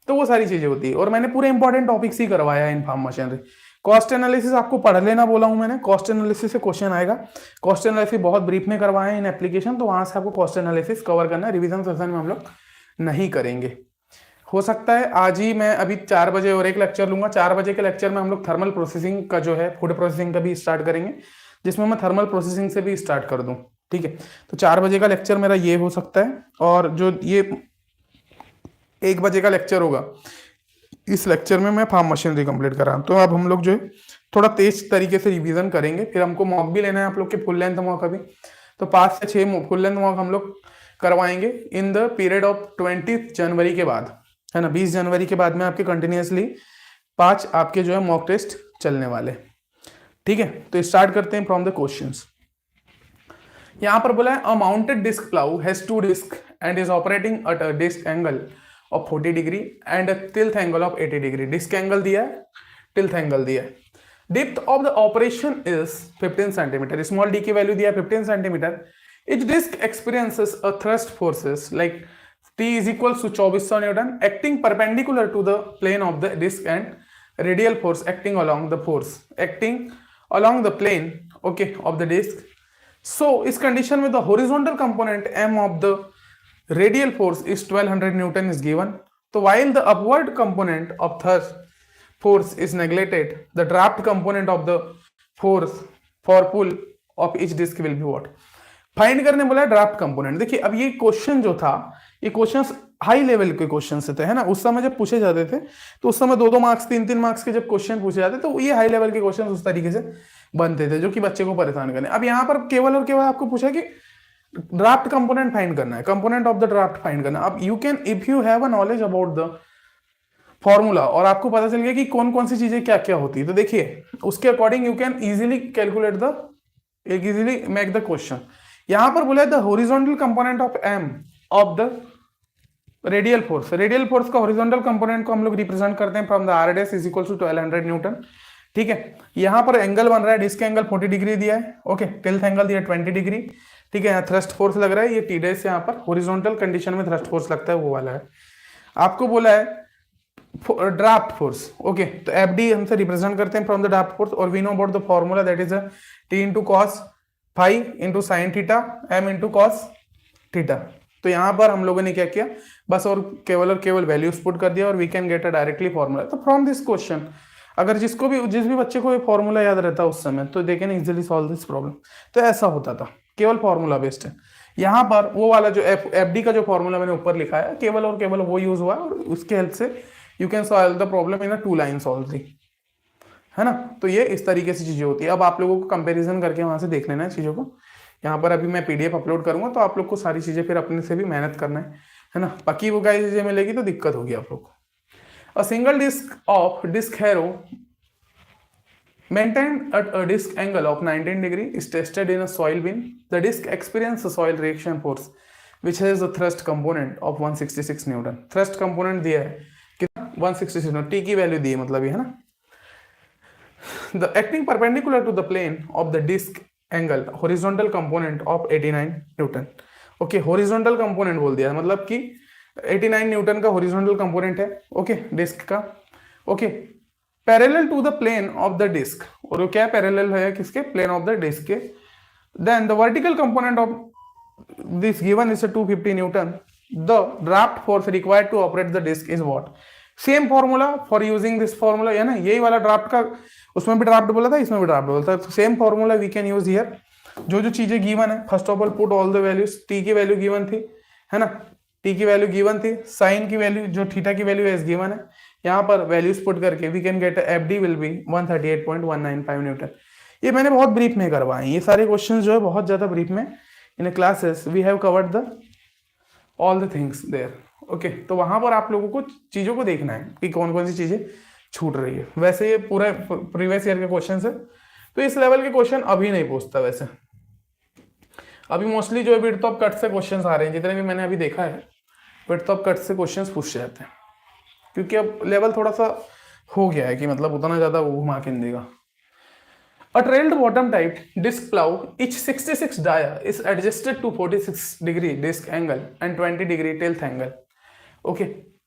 तो वो सारी चीजें होती है। और मैंने पूरे इंपॉर्टेंट टॉपिक्स ही करवाया है इन फार्म मशीनरी। कॉस्ट एनालिसिस आपको पढ़ लेना बोला हूं मैंने, कॉस्ट एनालिसिस से क्वेश्चन आएगा। कॉस्ट एनालिसिस बहुत ब्रीफ में करवाए इन एप्लीकेशन, तो वहां से आपको कॉस्ट एनालिसिस कवर करना है। रिवीजन सेशन में हम लोग नहीं करेंगे। हो सकता है आज ही मैं अभी 4 बजे और एक लेक्चर लूंगा। 4 बजे के लेक्चर में हम लोग थर्मल प्रोसेसिंग का जो है, फूड प्रोसेसिंग का भी स्टार्ट करेंगे, जिसमें मैं थर्मल प्रोसेसिंग से भी स्टार्ट कर दूं। ठीक है, तो 4 बजे का लेक्चर मेरा ये हो सकता है, और जो ये 1 बजे का लेक्चर होगा, इस लेक्चर में मैं फार्म मशीनरी कंप्लीट कर रहा हूं। तो अब हम लोग जो है थोड़ा तेज तरीके से रिवीजन करेंगे। फिर हमको मॉक भी लेना है आप लोग के, फुल लेंथ मॉक अभी, तो 5 से 6 फुल लेंथ मॉक हम लोग करवाएंगे इन द पीरियड ऑफ 20 जनवरी के बाद, है ना। 20 जनवरी के बाद में आपके कंटिन्यूसली 5 आपके जो है मॉक टेस्ट चलने वाले। ठीक है, तो स्टार्ट करते हैं फ्रॉम द क्वेश्चंस। यहां पर बोला है a mounted disc plough has 2 disc and is operating at a disc angle of 40 degree and a tilth angle of 80 degree. Disc angle दिया है, टिल्थ एंगल दिया है। Depth of the operation is 15 centimetre. Small D की value दिया है 15 centimetre. Each disc experiences a thrust forces like T is equals to 2400 Newton acting perpendicular to the plane of the disc and radial force acting along the plane, okay, of the disc. So इस condition में the horizontal component M of the radial force is 1200 Newton is given. So while the upward component of thrust force is neglected, the draft component of the force for pull of each disc will be what? Find करने बोला है draft component. देखिए अब ये question जो था, ये questions high level के क्वेश्चन थे, है ना। उस समय जब पूछे जाते थे तो उस समय 2-2 मार्क्स 3-3 मार्क्स के जब क्वेश्चन पूछे जाते तो ये हाई लेवल के क्वेश्चन उस तरीके से बनते थे जो कि बच्चे को परेशान करने। अब यहाँ पर केवल और केवल आपको पूछा कि ड्राफ्ट कंपोनेंट फाइंड करना है, component of the draft find करना। अब you can, if you have a knowledge about the formula और आपको पता चल गया कि कौन कौन सी चीजें क्या क्या होती है, तो देखिए उसके according you can easily calculate the, easily make the question. यहां पर बोला है the horizontal component of M of the radial force. Radial force का हॉरिजॉन्टल कंपोनेंट को हम लोग रिप्रेजेंट करते हैं from the R dash is equal to 1200 newton ठीक है, यहाँ पर एंगल बन रहा है, डिस्क एंगल 40 डिग्री दिया है, ओके, टिल्थ एंगल दिया 20 डिग्री, ठीक है, यहाँ थ्रस्ट फोर्स लग रहा है, ये टी डैश यहाँ पर हॉरिजॉन्टल कंडीशन में थ्रस्ट फोर्स लगता है वो वाला है। आपको बोला है ड्राफ्ट फोर्स, ओके, तो एफ डी हमसे रिप्रेजेंट करते हैं फ्रॉम द ड्राफ्ट फोर्स, और we know about the formula that is T into cos five into sine theta M into cos theta. तो यहाँ पर हम लोगों ने क्या किया, बस और केवल वैल्यूज पुट कर दिया और we can get a directly formula. तो फ्रॉम दिस क्वेश्चन अगर जिस भी बच्चे को ये फॉर्मूला याद रहता है उस समय, तो they can easily solve this problem. तो ऐसा होता था, केवल फॉर्मूला बेस्ड है। यहाँ पर वो वाला जो एफ डी का जो फॉर्मूला मैंने ऊपर लिखा है, केवल और केवल वो यूज हुआ और उसके हेल्प से you can solve the problem in a 2 line solve, है ना। तो ये इस तरीके से चीजें होती है। अब आप लोगों को कंपैरिजन करके वहां से देख लेना है चीजों को। यहाँ पर अभी मैं पीडीएफ अपलोड करूंगा, तो आप लोग को सारी चीजें फिर अपने से भी मेहनत करना है ना। बाकी वो गाइस चीजें मिलेगी तो दिक्कत होगी आप लोग को। A single disc of disc harrow maintained at a disk angle of 19 degree is tested in a soil bin. The disk experiences a soil reaction force which has a thrust component of 166 Newton. thrust component दिया है कितना, 166 Newton, T की value दी है मतलब ये, है ना। The acting perpendicular to the plane of the disk angle horizontal component of 89 newton. Okay, horizontal component बोल दिया मतलब कि 89 न्यूटन का होरिजोनटल कंपोनेंट है, ओके, डिस्क का, okay, parallel to the plane of the disc, और वो क्या पैरेलल है किसके, प्लेन ऑफ द डिस्क के। Then the vertical component of this given is 250 newton. The draft force required to operate the disc is what. Same formula for using this formula, है ना, यही वाला ड्राफ्ट का, उसमें भी ड्राफ्ट बोला था, इसमें भी ड्राफ्ट बोला था, same formula we can use here. जो चीजें गिवन है, first of all put all the values. T की वैल्यू गिवन थी, है ना, टी की वैल्यू गिवन थी, साइन की वैल्यू जो थीटा की वैल्यू है गिवन है, यहाँ पर वैल्यूज पुट करके we can get F D will be 138.195 newton. ये मैंने बहुत ब्रीफ में करवाए, ये सारे क्वेश्चंस जो है बहुत ज्यादा ब्रीफ में इन classes we have covered the all the things there, okay. तो वहां पर आप लोगों को चीजों को देखना है कि कौन कौन सी चीजें छूट रही है। वैसे ये पूरा प्रीवियस ईयर के क्वेश्चन है, तो इस लेवल के क्वेश्चन अभी नहीं पूछता। वैसे अभी मोस्टली जो है विड्थ ऑफ कट से क्वेश्चन आ रहे हैं, जितने भी मैंने अभी देखा है विड्थ ऑफ कट से क्वेश्चन पूछ जाते हैं, क्योंकि अब लेवल थोड़ा सा हो गया है कि मतलब उतना ज्यादा वो घुमा के नहीं देगा। A trailed bottom type disc plow each 66 dia is adjusted to 46 degree disc angle and 20 degree tilth angle. Okay,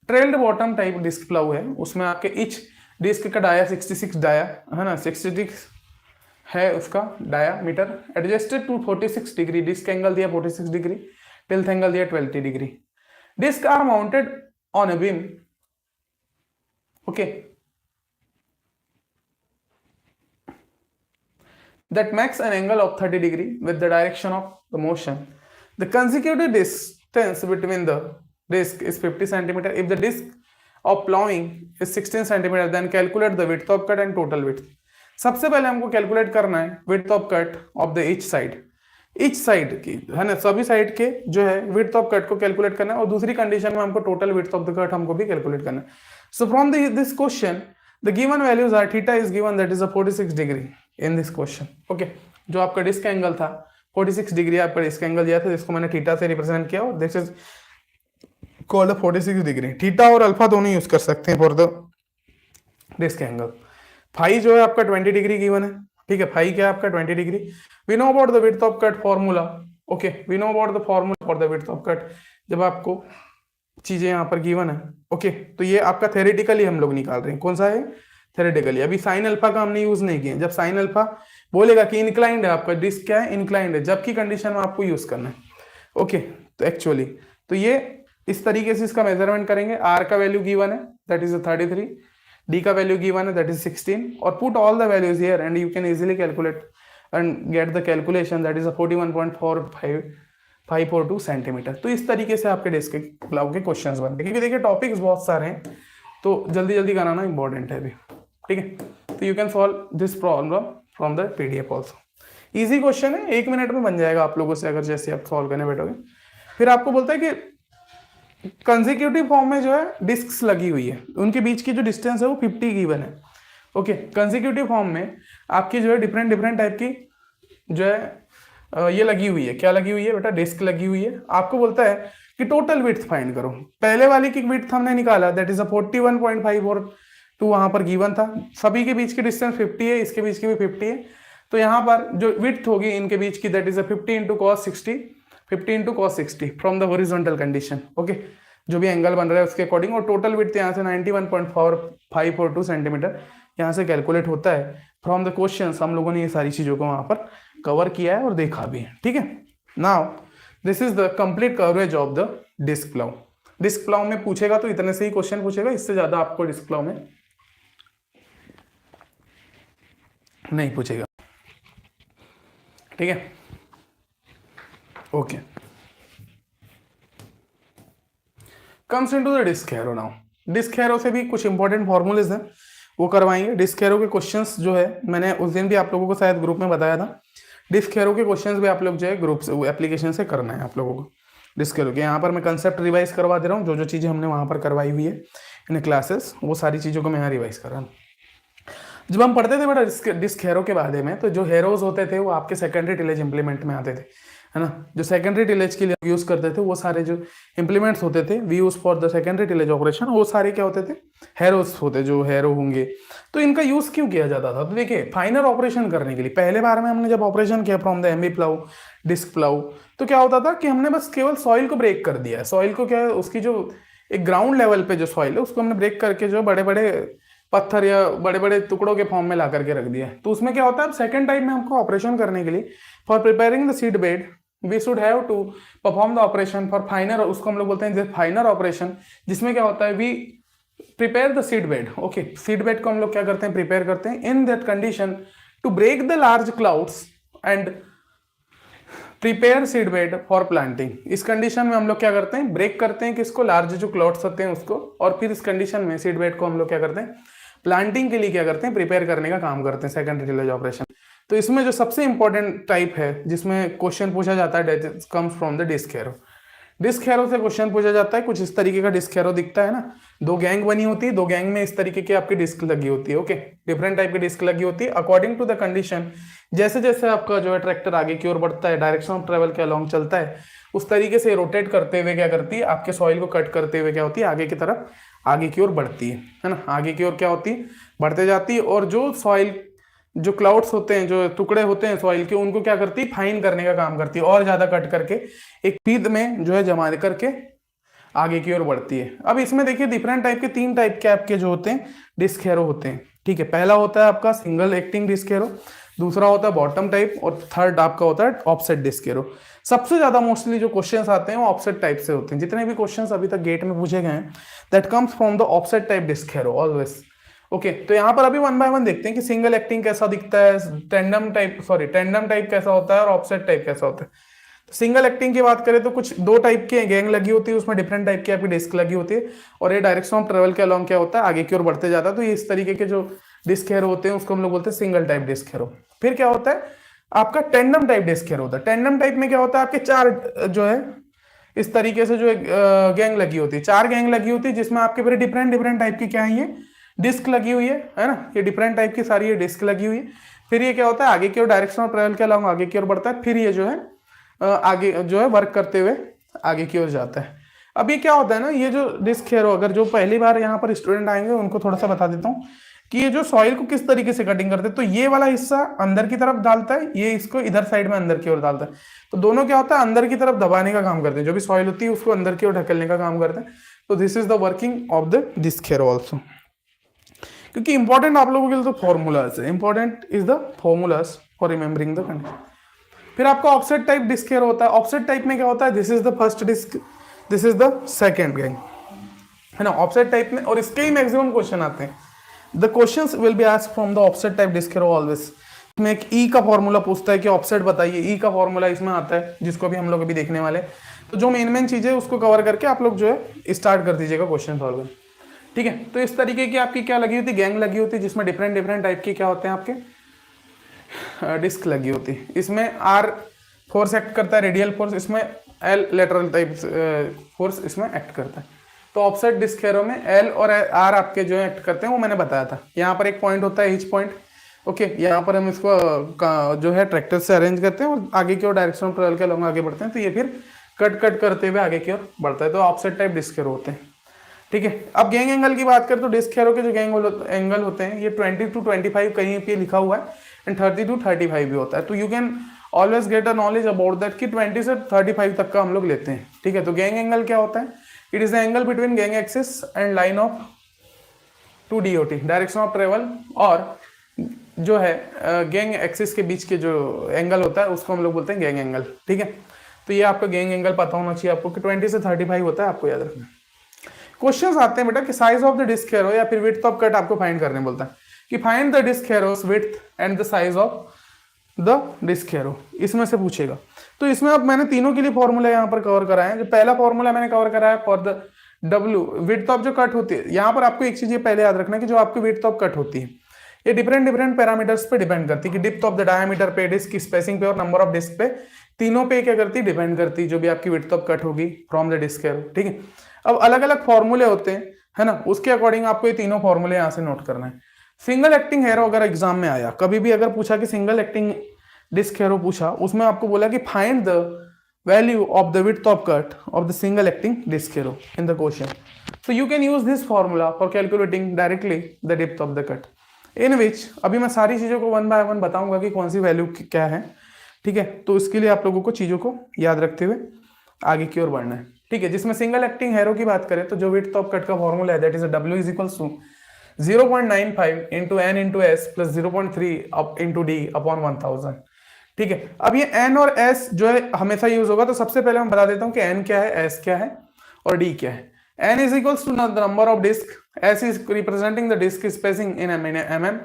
trailed bottom type disc plow है, उसमें आपके each disc का डाया 66 डाया है ना, 66 है उसका diameter, adjusted to 46 degree disc angle दिया 46 degree, tilth angle दिया 20 degree. Disc are mounted on a beam, okay, that makes an angle of 30 degree with the direction of the motion. The consecutive distance between the disc is 50 centimeter. If the disc of plowing is 16 centimeter, then calculate the width of cut and total width. सबसे पहले हमको calculate करना है width of cut of the each side. each side की, है ना, सभी side के जो है width of cut को कैलकुलेट करना है, और दूसरी कंडीशन में हमको total width of the cut हमको भी कैलकुलेट करना है। So from this question, the given values are theta is given, that is a 46 degree in this question, okay। जो आपका डिस्क एंगल था 46 डिग्री आपका डिस्क एंगल दिया था, जिसको मैंने थीटा से रिप्रेजेंट किया, और this is called 46 degree. Theta और अल्फा दोनों यूज कर सकते हैं for the disc angle. Phi जो है आपका 20 डिग्री गिवन है, ठीक है, फाई क्या है आपका 20 degree. We know about the width of cut formula, okay, we know about the formula for the width of cut. जब आपको चीजें यहाँ पर गिवन है, ओके, तो ये आपका थेरेटिकली हम लोग निकाल रहे हैं, कौन सा है थेरेटिकली। अभी साइन अल्फा का हमने यूज नहीं किया। जब साइन अल्फा बोलेगा कि इंक्लाइंड है आपका डिस्क, क्या है, इंक्लाइंड है, जबकि कंडीशन में आपको यूज करना है, ओके। तो एक्चुअली तो ये इस तरीके से इसका मेजरमेंट करेंगे। आर का वैल्यू गिवन है, दैट इज 33, डी का वैल्यू गिवन है, दैट इज 16, और put all the values here and you can easily calculate and get the calculation, that is 41.4542 centimetre. तो इस तरीके से आपके डिस्क प्लाव के क्वेश्चंस बनते हैं, क्योंकि देखिए टॉपिक्स बहुत सारे हैं, तो जल्दी जल्दी कराना इंपॉर्टेंट है अभी, ठीक है। तो you can solve this problem from the PDF also. Easy question है, 1 मिनट में बन जाएगा आप लोगों से, अगर जैसे आप सॉल्व करने बैठोगे। फिर आपको बोलता है कि कंसेक्यूटिव फॉर्म में जो है डिस्क्स लगी हुई है, उनके बीच की जो डिस्टेंस है वो 50 गिवन है, ओके। कंसेक्यूटिव फॉर्म में आपकी जो है डिफरेंट टाइप की जो है ये लगी हुई है, क्या लगी हुई है बेटा, डिस्क लगी हुई है। आपको बोलता है कि टोटल विड्थ फाइंड करो। पहले वाली की विड्थ हमने निकाला, दैट इज 41.542 2 वहाँ पर गिवन था, सभी के बीच की डिस्टेंस 50 है, इसके बीच की भी 50 है, तो यहाँ पर जो विड्थ होगी इनके बीच की that is 50 into cos 60, 50 into cos 60 from the horizontal condition. Okay, जो भी एंगल बन रहा है उसके अकॉर्डिंग, और टोटल विड्थ यहाँ से 91.4542 सेंटीमीटर यहाँ से कैलकुलेट होता है फ्रॉम द क्वेश्चंस। हम लोगों ने ये सारी चीज़ों को वहाँ पर कवर किया है और देखा भी है, ठीक है। Now this is the complete coverage of the disc plough. Disc plough में पूछेगा तो इतने से ही क्वेश्चन पूछेगा, इससे ज्यादा आपको डिस्क प्लाउ में नहीं पूछेगा, ठीक है। Okay, comes into the disc harrow. Now disc harrow से भी कुछ इंपॉर्टेंट फॉर्मूलेज हैं, वो करवाएंगे। डिस्क हैरो के क्वेश्चंस जो है मैंने उस दिन भी आप लोगों को शायद ग्रुप में बताया था, डिस्क हैरो के क्वेश्चंस भी आप लोग जो है ग्रुप से एप्लीकेशन से करना है आप लोगों को। डिस्क हैरो के यहाँ पर मैं कंसेप्ट रिवाइज करवा दे रहा हूँ, जो जो चीज़ें हमने वहाँ पर करवाई हुई है इन क्लासेस, वो सारी चीज़ों को मैं यहाँ रिवाइज कर रहा हूँ। जब हम पढ़ते थे बेटा डिस्क हैरो के बारे में, तो जो हैरोज होते थे वो आपके सेकेंडरी टिलेज इंप्लीमेंट में आते थे, है ना। जो सेकेंडरी टिलेज के लिए यूज करते थे वो सारे जो इंप्लीमेंट्स होते थे we use for the secondary tillage operation, वो सारे क्या होते थे, हैरोज होते, जो हैरो होंगे। तो इनका यूज क्यों किया जाता था, तो देखिए फाइनल ऑपरेशन करने के लिए पहले बार में हमने जब ऑपरेशन किया from the MB plough, disc plough, तो क्या होता था कि हमने बस केवल सॉइल को ब्रेक कर दिया है। सॉइल को क्या है, उसकी जो एक ग्राउंड लेवल पे जो सॉइल है उसको हमने ब्रेक करके जो बड़े बड़े पत्थर या बड़े बड़े टुकड़ों के फॉर्म में ला करके रख दिया है। तो उसमें क्या होता है, अब सेकंड टाइम में हमको ऑपरेशन करने के लिए for preparing the seed bed we should have to perform the operation for finer, उसको हम लोग बोलते हैं फाइनर ऑपरेशन, जिसमें क्या होता है we prepare the seed bed. Okay, seed bed को हम लोग क्या करते हैं, प्रिपेयर करते हैं in that condition to break the large clouds and prepare seed bed for planting. इस कंडीशन में हम लोग क्या करते हैं, ब्रेक करते हैं किसको, लार्ज जो क्लाउड्स होते हैं उसको, और फिर इस कंडीशन में सीड बेड को हम लोग क्या करते हैं, प्लांटिंग के लिए क्या करते हैं, प्रिपेयर करने का काम करते हैं, सेकेंडरी टिलेज ऑपरेशन। तो इसमें जो सबसे इंपॉर्टेंट टाइप है जिसमें क्वेश्चन पूछा जाता है that comes from the disc harrow. Disc harrow से क्वेश्चन पूछा जाता है, कुछ इस तरीके का डिस्क हैरो दिखता है ना, 2 गैंग बनी होती है, 2 गैंग में इस तरीके की आपकी डिस्क लगी होती है। ओके, डिफरेंट टाइप की डिस्क लगी होती है अकॉर्डिंग टू द कंडीशन। जैसे जैसे आपका जो है ट्रैक्टर आगे की ओर बढ़ता है, डायरेक्शन ऑफ ट्रेवल के अलॉन्ग चलता है, उस तरीके से रोटेट करते हुए क्या करती है, आपके सॉइल को कट करते हुए क्या होती है, आगे की तरफ, आगे की ओर बढ़ती है ना, आगे की ओर क्या होती है, बढ़ते जाती है। और जो सॉइल, जो क्लाउड्स होते हैं, जो टुकड़े होते हैं सॉइल के, उनको क्या करती है, फाइन करने का काम करती है, और ज्यादा कट करके एक फीद में जो है जमा करके आगे की ओर बढ़ती है। अब इसमें देखिए डिफरेंट टाइप के 3 टाइप के आपके जो होते हैं डिस्क हैरो होते हैं, ठीक है। पहला होता है आपका सिंगल एक्टिंग डिस्क हैरो, दूसरा होता है बॉटम टाइप, और थर्ड आपका होता है ऑफसेट डिस्क हैरो। सबसे ज्यादा मोस्टली जो क्वेश्चंस आते हैं वो ऑफसेट टाइप से होते हैं। जितने भी क्वेश्चंस अभी तक गेट में पूछे गए हैं that comes from the offset type disc harrow always. Okay, तो यहाँ पर अभी 1 बाय 1 देखते हैं कि सिंगल एक्टिंग कैसा दिखता है, टेंडम टाइप कैसा होता है, और ऑफसेट टाइप कैसा होता है। तो सिंगल एक्टिंग की बात करें तो कुछ 2 टाइप के गैंग लगी होती है, उसमें डिफरेंट टाइप की आपकी डिस्क लगी होती है, और ये डायरेक्शन ऑफ ट्रेवल के अलॉन्ग क्या होता है, आगे की ओर बढ़ते जाता है। तो ये इस तरीके के जो डिस्क हैरो होते हैं उसको हम लोग बोलते हैं सिंगल टाइप डिस्क हैरो। फिर क्या होता है आपका टेंडम टाइप डिस्क हैरो होता है। टेंडम टाइप में क्या होता है, आपके 4 जो है इस तरीके से जो गैंग लगी होती है, 4 गैंग लगी होती है, जिसमें आपके फिर डिफरेंट टाइप की क्या है, ये डिस्क लगी हुई है ना, ये डिफरेंट टाइप की सारी ये डिस्क लगी हुई है। फिर ये क्या होता है, आगे की ओर डायरेक्शन ऑफ ट्रेवल के अलॉन्ग आगे की ओर बढ़ता है, फिर ये जो है आगे जो है वर्क करते हुए आगे की ओर जाता है। अब ये क्या होता है ना, ये जो डिस्क हैरो, अगर जो पहली बार यहाँ पर स्टूडेंट आएंगे उनको थोड़ा सा बता देता हूँ कि ये जो सॉइल को किस तरीके से कटिंग करते हैं। तो ये वाला हिस्सा अंदर की तरफ डालता है, ये इसको इधर साइड में अंदर की ओर डालता है। तो दोनों क्या होता है, अंदर की तरफ दबाने का काम करते हैं, जो भी सॉइल होती है उसको अंदर की ओर ढकेलने का काम करते हैं। तो this is the working of the disc harrow also. क्योंकि इंपॉर्टेंट आप लोगों के लिए तो फॉर्मूलाज है, important is the formulas for remembering the condition. फिर आपका ऑफसेट टाइप डिस्क हैरो होता है। ऑफसेट टाइप में क्या होता है, this is the first disc, this is the second gang, है ना, ऑफसेट टाइप में। और इसके ही मैक्सिमम क्वेश्चन आते हैं। The questions will be asked from the offset type disc harrow always. इसमें एक ई का फॉर्मूला पूछता है कि ऑफसेट बताइए, ई का फॉर्मूला इसमें आता है, जिसको भी हम लोग अभी देखने वाले। तो जो मेन चीजें उसको कवर करके आप लोग जो है स्टार्ट कर दीजिएगा क्वेश्चन सॉल्विंग, ठीक है। तो इस तरीके की आपकी क्या लगी होती, गैंग लगी होती, जिसमें डिफरेंट टाइप की क्या होते हैं आपके डिस्क लगी होती। इसमें आर फोर्स एक्ट करता है, रेडियल फोर्स, इसमें एल लेटरल टाइप फोर्स इसमें एक्ट करता है। तो ऑफसेट डिस्क हैरो में एल और आर आपके जो एक्ट करते हैं वो मैंने बताया था। यहाँ पर एक पॉइंट होता है हिच पॉइंट, ओके, यहाँ पर हम इसको जो है ट्रैक्टर से अरेंज करते हैं और आगे की ओर डायरेक्शन ऑफ ट्रेवल के अलॉन्ग आगे बढ़ते हैं। तो ये फिर कट करते हुए आगे की ओर बढ़ता है। तो ऑफसेट टाइप डिस्क हैरो होते हैं, ठीक है। अब गैंग एंगल की बात करें तो डिस्क हैरो के जो गैंग एंगल होते हैं ये 20 to 25 कहीं पे लिखा हुआ है एंड 30 to 35 भी होता है। तो you can always get a knowledge about that कि 20 से 35 तक का हम लोग लेते हैं। ठीक है। तो गैंग एंगल क्या होता है? It is the angle between gang axis and line of to DOT, direction of travel, और जो है गैंग एक्सिस के बीच के जो एंगल होता है उसको हम लोग बोलते हैं गैंग एंगल। ठीक है। तो ये आपका गैंग एंगल पता होना चाहिए आपको कि 20 से 35 होता है, आपको याद रखना। क्वेश्चंस आते हैं बेटा कि size of the disc harrow या फिर विड्थ ऑफ कट आपको फाइंड करने बोलता है कि find the disc harrow's width and the size of the disc harrow, इसमें से पूछेगा। तो इसमें अब मैंने तीनों के लिए फॉर्मूला यहाँ पर कवर कराए हैं। जो पहला फॉर्मूला मैंने कवर कराया for the W width of जो कट होती है, यहाँ पर आपको एक चीज ये पहले याद रखना है कि जो आपकी विड्थ ऑफ कट होती है ये डिफरेंट पैरामीटर्स पे डिपेंड करती है कि डिप्थ ऑफ द डायमीटर पे, डिस्क की स्पेसिंग पे और नंबर ऑफ डिस्क पे, तीनों पे क्या करती है? डिपेंड करती है जो भी आपकी विड्थ ऑफ कट होगी फ्रॉम द डिस्क हैरो। ठीक है। अब अलग अलग फॉर्मूले होते हैं, है ना, उसके अकॉर्डिंग आपको ये तीनों फॉर्मूले यहाँ से नोट करना है। सिंगल एक्टिंग हैरो अगर एग्जाम में आया, कभी भी अगर पूछा कि सिंगल एक्टिंग डिस्क हैरो पूछा, उसमें आपको बोला कि find the value of the width of cut of the single acting disc harrow in the question. So you can use this formula for calculating directly the depth of the cut. In which अभी मैं सारी चीजों को one by one बताऊंगा कि कौन सी value क्या है। ठीक है। तो इसके लिए आप लोगों को चीजों को याद रखते हुए आगे की ओर बढ़ना है। ठीक है। जिसमें सिंगल एक्टिंग हैरो की बात करें तो जो विड्थ ऑफ कट का फॉर्मूला है that is W is equals to 0.95 into n into S plus 0.3 up into D upon 1000। ठीक है। अब ये n और s जो है हमेशा यूज होगा, तो सबसे पहले मैं बता देता हूँ कि n क्या है, s क्या है और d क्या है। n is equals to the number of disk, s is representing the disk spacing in mm,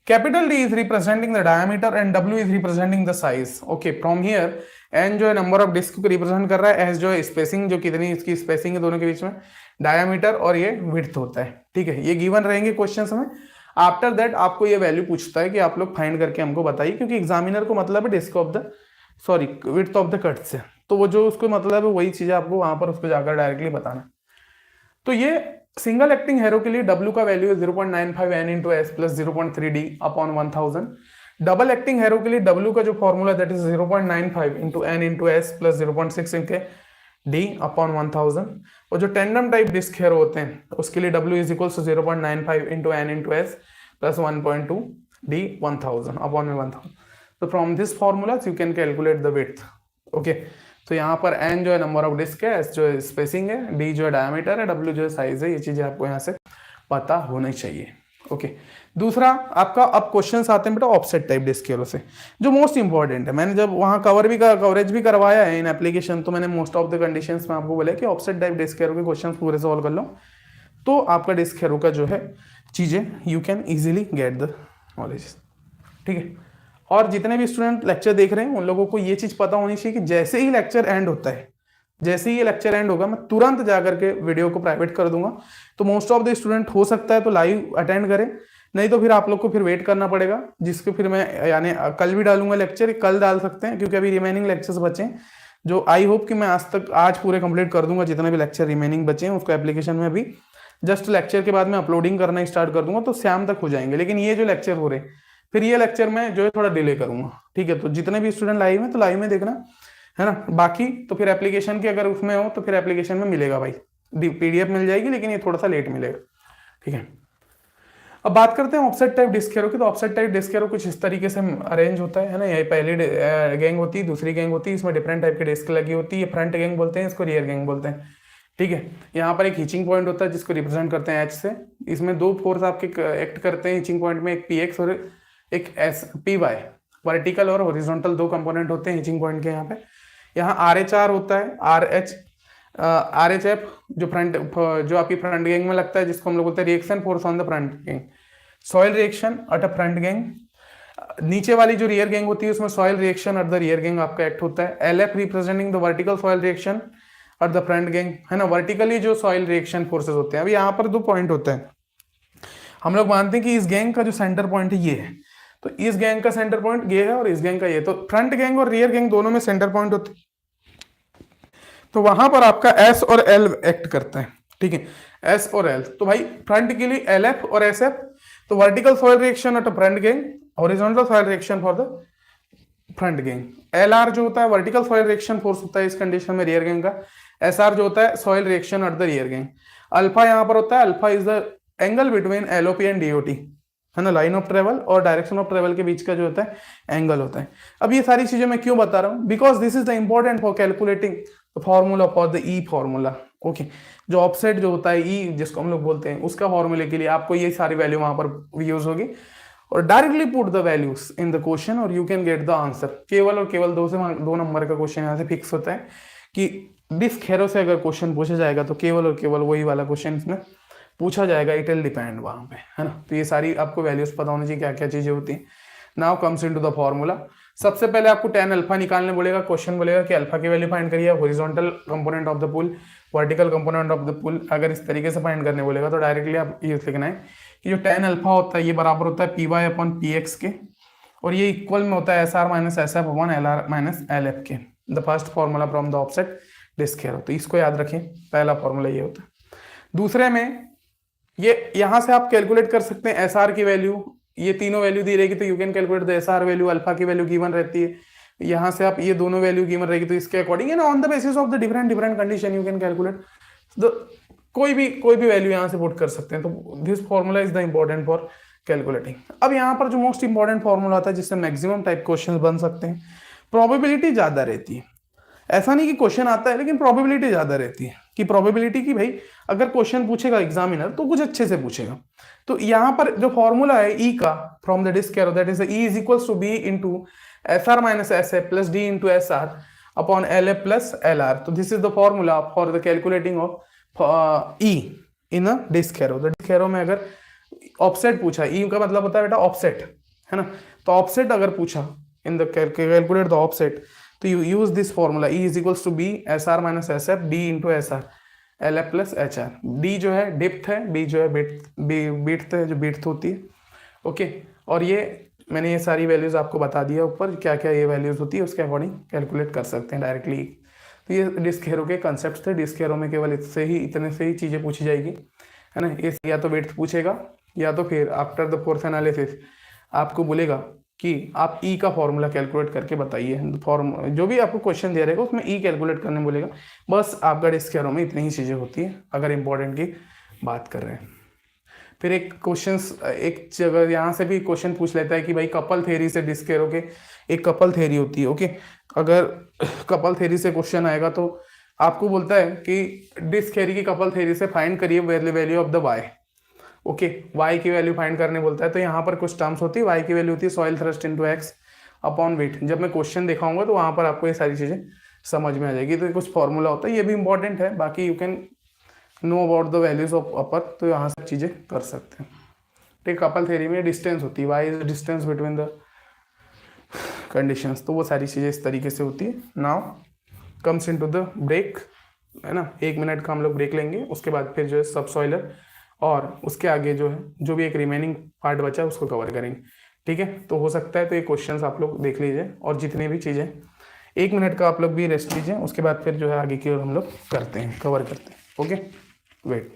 capital D is representing the diameter and w is representing the size. Okay, from here n जो है number of disc को represent कर रहा है, s जो है spacing, जो कितनी इसकी स्पेसिंग है दोनों के बीच में, डायमीटर और ये विड्थ होता है। ठीक है। ये गिवन रहेंगे क्वेश्चंस में। आफ्टर दैट आपको ये वैल्यू पूछता है कि आप लोग फाइंड करके हमको बताइए, क्योंकि एग्जामिनर को मतलब है disc of the width of the cut से, तो वो जो उसको मतलब है वही चीज आपको वहां पर उसको जाकर डायरेक्टली बताना। तो ये सिंगल एक्टिंग हैरो के लिए W का वैल्यू है 0.95 n into S plus 0.3 d upon 1000। Double acting harrow के लिए W का जो formula that is 0.95 into n into S plus 0.6 इनके d अपॉन 1000। और जो टेंडम टाइप डिस्क हैरो होते हैं उसके लिए W is equal to 0.95 into n into S plus 1.2 d 1000 upon में 1000। तो from this formula you can calculate the width. Okay. तो यहाँ पर n जो है नंबर ऑफ डिस्क है, s जो है स्पेसिंग है, d जो है डायमीटर है, w जो है साइज है। ये चीजें आपको यहाँ से पता होनी चाहिए। ओके। दूसरा आपका अब क्वेश्चंस आते हैं बेटा ऑफसेट टाइप डिस्क हैरो से, जो मोस्ट इंपॉर्टेंट है। मैंने जब वहाँ कवरेज भी करवाया है इन एप्लीकेशन, तो मैंने मोस्ट ऑफ द कंडीशंस में आपको बोला कि ऑफसेट टाइप डिस्क हैरो के क्वेश्चन पूरे सॉल्व कर लो, तो आपका डिस्क हैरो का जो है चीजें you can easily get the knowledge. ठीक है। और जितने भी स्टूडेंट लेक्चर देख रहे हैं उन लोगों को ये चीज पता होनी चाहिए कि जैसे ही लेक्चर एंड होता है, जैसे ही ये लेक्चर एंड होगा, मैं तुरंत जाकर के वीडियो को प्राइवेट कर दूंगा। तो मोस्ट ऑफ द स्टूडेंट हो सकता है तो लाइव अटेंड करें, नहीं तो फिर आप लोग को फिर वेट करना पड़ेगा, जिसको फिर मैं यानी कल भी डालूंगा लेक्चर, कल डाल सकते हैं क्योंकि अभी रिमेनिंग लेक्चर्स बचे हैं, जो आई होप कि मैं आज पूरे कंप्लीट कर दूंगा। जितने भी लेक्चर रिमेनिंग बचे हैं उसको एप्लीकेशन में अभी जस्ट लेक्चर के बाद में अपलोडिंग करना स्टार्ट कर दूंगा, तो शाम तक हो जाएंगे। लेकिन ये जो लेक्चर हो रहे फिर ये लेक्चर में जो है थोड़ा डिले करूंगा। ठीक है। तो जितने भी स्टूडेंट लाइव में तो लाइव में देखना, है ना। बाकी तो फिर एप्लीकेशन की अगर उसमें हो तो फिर एप्लीकेशन में मिलेगा भाई, PDF मिल जाएगी, लेकिन ये थोड़ा सा लेट मिलेगा। ठीक है। अब बात करते हैं ऑफसेट टाइप डिस्क हैरो की। तो ऑफसेट टाइप डिस्क हैरो कुछ इस तरीके से अरेंज होता है ना। ये पहली गैंग होती है, दूसरी गैंग होती है, इसमें डिफरेंट टाइप की डिस्क लगी होती है। फ्रंट गैंग बोलते हैं इसको, रियर गैंग बोलते हैं। ठीक है। यहाँ पर एक हिचिंग पॉइंट होता है जिसको रिप्रेजेंट करते हैं H से। इसमें दो फोर्स आपके एक्ट करते हैं हिचिंग पॉइंट में, एक PX और एक PY। वर्टिकल और हॉरिजॉन्टल दो कंपोनेंट होते हैं हिचिंग पॉइंट के। यहाँ RHR होता है, RHF जो आपकी फ्रंट गैंग में लगता है, जिसको हम लोग बोलते हैं reaction force on the front gang, soil reaction at a front gang. नीचे वाली जो रियर गैंग होती है उसमें soil reaction at the rear gang आपका एक्ट होता है। LF representing the vertical soil reaction at the front gang, है ना। वर्टिकली जो सॉइल रिएक्शन फोर्सेस होते हैं। अभी यहाँ पर दो पॉइंट होते हैं। हम लोग मानते हैं कि इस गैंग का जो सेंटर पॉइंट है ये है, तो इस गैंग का सेंटर पॉइंट ये है और इस गैंग का ये। तो फ्रंट गैंग और रियर गैंग दोनों में सेंटर पॉइंट होते हैं, तो वहां पर आपका S और L एक्ट करता है। ठीक है। S और L, तो भाई फ्रंट के लिए LF और SF, तो vertical soil reaction at front gang, horizontal soil reaction for the front gang. LR जो होता है वर्टिकल सॉइल रिएक्शन फोर्स होता है इस कंडीशन में रियर गैंग का। SR जो होता है soil reaction at the rear gang. Alpha यहाँ पर होता है, alpha is the angle between LOP and DOT, है ना, लाइन ऑफ ट्रेवल और डायरेक्शन ऑफ ट्रेवल के बीच का जो होता है एंगल होता है। अब ये सारी चीजें मैं क्यों बता रहा हूँ, because this is the important for calculating formula for the E formula. Okay, जो ऑफसेट जो होता है ई जिसको हम लोग बोलते हैं, उसका फॉर्मूले के लिए आपको ये सारी वैल्यू वहां पर यूज होगी, और directly put the values in the question और you can get the answer. केवल और केवल 2 का क्वेश्चन यहाँ से फिक्स होता है कि डिस्क हेरो से अगर क्वेश्चन पूछा जाएगा तो केवल और केवल वही वाला क्वेश्चन इसमें पूछा जाएगा, इट विल डिपेंड वहां पे, है ना। तो ये सारी आपको वैल्यूज पता होनी चाहिए क्या क्या चीजें होती हैं। Now comes into the formula. सबसे पहले आपको tan अल्फा निकालने बोलेगा, क्वेश्चन बोलेगा कि अल्फा की वैल्यू फाइंड करिए, horizontal component of the pull, vertical component of the pull. अगर इस तरीके से फाइंड करने बोलेगा तो डायरेक्टली आप ये लिखना है कि जो tan अल्फा होता है ये बराबर होता है py अपॉन px के, और ये इक्वल में होता है S R minus S F upon L R minus L F के, the first formula from the offset disc harrow. तो इसको याद रखें, पहला फॉर्मूला ये होता है। दूसरे में ये यहां से आप कैलकुलेट कर सकते हैं एस आर की वैल्यू, ये तीनों वैल्यू दी रहेगी तो you can calculate the S R value, alpha की वैल्यू गिवन रहती है, यहां से आप ये दोनों वैल्यू गिवन रहेगी तो इसके अकॉर्डिंग है ना, on the basis of the different different condition you can calculate the कोई भी वैल्यू यहां से पुट कर सकते हैं। तो this formula is the important for calculating. अब यहाँ पर जो मोस्ट इंपॉर्टेंट फॉर्मूला आता है जिससे मैक्सिमम टाइप क्वेश्चन बन सकते हैं, प्रोबेबिलिटी ज्यादा रहती है। ऐसा नहीं कि क्वेश्चन आता है, लेकिन प्रोबेबिलिटी ज्यादा रहती है कि प्रोबेबिलिटी की भाई अगर क्वेश्चन पूछेगा एग्जामिनर तो कुछ अच्छे से पूछेगा। तो यहाँ पर जो फॉर्मूला है ई का from the disc harrow, that is E is equals to B into S R minus S A plus D into S R upon L A plus L R. तो this is the formula for the calculating of E in a disc harrow. The disc harrow में अगर offset पूछा, ई का मतलब होता है बेटा offset, है ना। तो ऑफसेट अगर पूछा in the calculate the offset, तो you use this formula E is equals to B S R minus S F D into S R L F plus H R. D जो है depth है, D जो है बीट्थ है, जो बीट्थ होती है। ओके, और ये मैंने ये सारी वैल्यूज आपको बता दिया ऊपर, क्या क्या ये वैल्यूज होती है उसके अकॉर्डिंग कैलकुलेट कर सकते हैं डायरेक्टली। तो ये डिस्क हेरो के कंसेप्ट थे। डिस्क हेरो में केवल इतने से ही चीज़ें पूछी जाएगी, है ना। ये या तो विड्थ पूछेगा या तो फिर आफ्टर द फोर्थ एनालिसिस आपको बोलेगा कि आप ई का फॉर्मूला कैलकुलेट करके बताइए। फॉर्म जो भी आपको क्वेश्चन दे रहेगा उसमें ई कैलकुलेट करने बोलेगा। बस आपका डिस्क एरो में इतनी ही चीज़ें होती है अगर इंपॉर्टेंट की बात कर रहे हैं। फिर एक क्वेश्चन एक जगह यहाँ से भी क्वेश्चन पूछ लेता है कि भाई कपल थ्योरी से डिस्क एरो के, एक कपल थ्योरी होती है। ओके, अगर कपल थ्योरी से क्वेश्चन आएगा तो आपको बोलता है कि डिस्क थ्योरी की कपल थ्योरी से फाइंड करिए value of the Y. Okay, Y की वैल्यू फाइंड करने बोलता है, तो यहाँ पर कुछ टर्म्स होती है। वाई की वैल्यू होती है soil thrust into x upon weight. जब मैं क्वेश्चन दिखाऊंगा तो वहाँ पर आपको ये सारी चीज़ें समझ में आ जाएगी। तो कुछ फॉर्मूला होता है, ये भी इंपॉर्टेंट है। बाकी you can no about the values of upper, तो यहाँ से चीज़ें कर सकते हैं। ठीक, कपल थ्योरी में डिस्टेंस होती है, Y is distance between the conditions, तो वो सारी चीज़ें इस तरीके से होती है। Now comes into the break, है ना। 1 मिनट का हम लोग ब्रेक लेंगे, उसके बाद फिर जो है सब सॉइलर और उसके आगे जो है जो भी एक रिमेनिंग पार्ट बचा है उसको कवर करेंगे। ठीक है, तो हो सकता है तो ये क्वेश्चंस आप लोग देख लीजिए और जितने भी चीज़ें 1 मिनट का आप लोग भी रेस्ट लीजिए, उसके बाद फिर जो है आगे की ओर हम लोग करते हैं, कवर करते हैं। Okay, wait.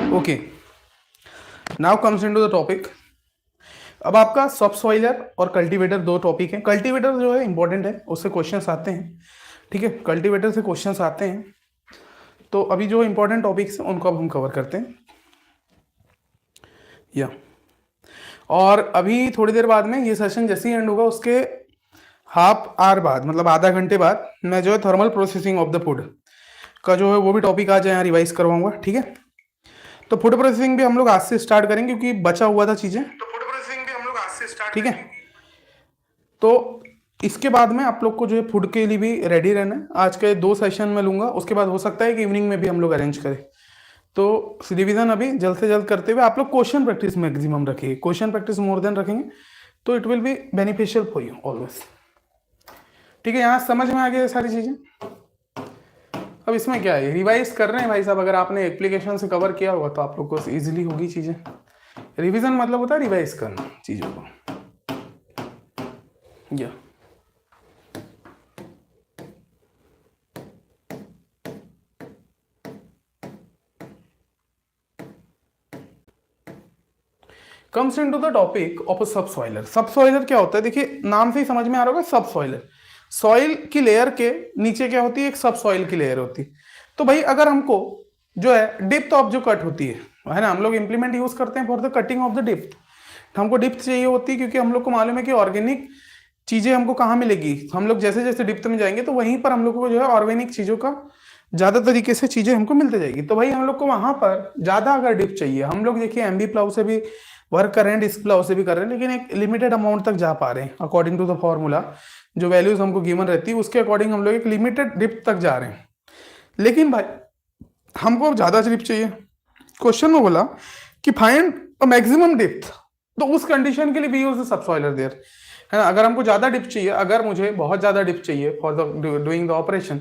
Okay, now comes into the topic. अब आपका सब सॉइलर और कल्टीवेटर दो टॉपिक हैं। कल्टीवेटर जो है इंपॉर्टेंट है, उससे क्वेश्चंस आते हैं, ठीक है, कल्टीवेटर से क्वेश्चंस आते हैं। तो अभी जो इंपॉर्टेंट टॉपिक्स हैं उनको अब हम कवर करते हैं या और अभी थोड़ी देर बाद में ये सेशन जैसे ही एंड होगा उसके हाफ आवर बाद, मतलब आधा घंटे बाद, मैं जो है thermal processing of the food का जो है वो भी टॉपिक आज यहाँ रिवाइज करवाऊंगा, ठीक है। तो फूड प्रोसेसिंग भी हम लोग आज से स्टार्ट करेंगे क्योंकि बचा हुआ था चीजें, ठीक है। तो इसके बाद में आप लोग को जो है फूड के लिए भी रेडी रहना है। आज के 2 सेशन में लूंगा, उसके बाद हो सकता है कि इवनिंग में भी हम लोग अरेंज करें। तो रिवीजन अभी जल्द से जल्द करते हुए आप लोग क्वेश्चन प्रैक्टिस मैक्सिमम रखिए, क्वेश्चन प्रैक्टिस मोर देन रखेंगे तो it will be beneficial for you always, ठीक है। यहाँ समझ में आ गया सारी चीजें। अब इसमें क्या है, रिवाइज कर रहे हैं भाई साहब। अगर आपने एप्लीकेशन से कवर किया होगा तो आप लोग को इजीली होगी चीजें। रिवीजन मतलब होता है रिवाइज करना चीजों को, या comes into the topic of a subsoiler. Subsoiler क्या होता है, देखिए नाम से ही समझ में आ रहा होगा, सबसॉइलर सॉइल की लेयर के नीचे क्या होती है, एक सब सॉइल की लेयर होती है। तो भाई अगर हमको जो है डिप्थ ऑफ जो कट होती है ना, हम लोग इंप्लीमेंट यूज करते हैं for the cutting of the depth. हमको डिप्थ चाहिए होती है क्योंकि हम लोग को मालूम है कि ऑर्गेनिक चीजें हमको कहाँ मिलेगी, हम लोग जैसे जैसे डिप्थ में जाएंगे तो वहीं पर हम लोग को जो है ऑर्गेनिक चीजों का ज्यादा तरीके से चीजें हमको मिलती जाएगी। तो भाई हम लोग को वहां पर ज्यादा अगर डिप्थ चाहिए, हम लोग देखिए एमबी प्लाउ से भी वर्क कर रहे हैं, डिस्क प्लाउ से भी कर रहे हैं, लेकिन एक लिमिटेड अमाउंट तक जा पा रहे हैं अकॉर्डिंग टू द फॉर्मूला। जो वैल्यूज हमको गिवन रहती है उसके अकॉर्डिंग हम लोग एक लिमिटेड डिप्थ तक जा रहे हैं। लेकिन भाई हमको ज्यादा डिप्थ चाहिए। क्वेश्चन में बोला कि फाइंड अ मैक्सिमम डिप्थ, तो उस कंडीशन के लिए भी यूज सबसॉइलर देयर, है ना। अगर हमको ज्यादा डिप्थ चाहिए, अगर मुझे बहुत ज्यादा डिप्थ चाहिए for the doing the operation,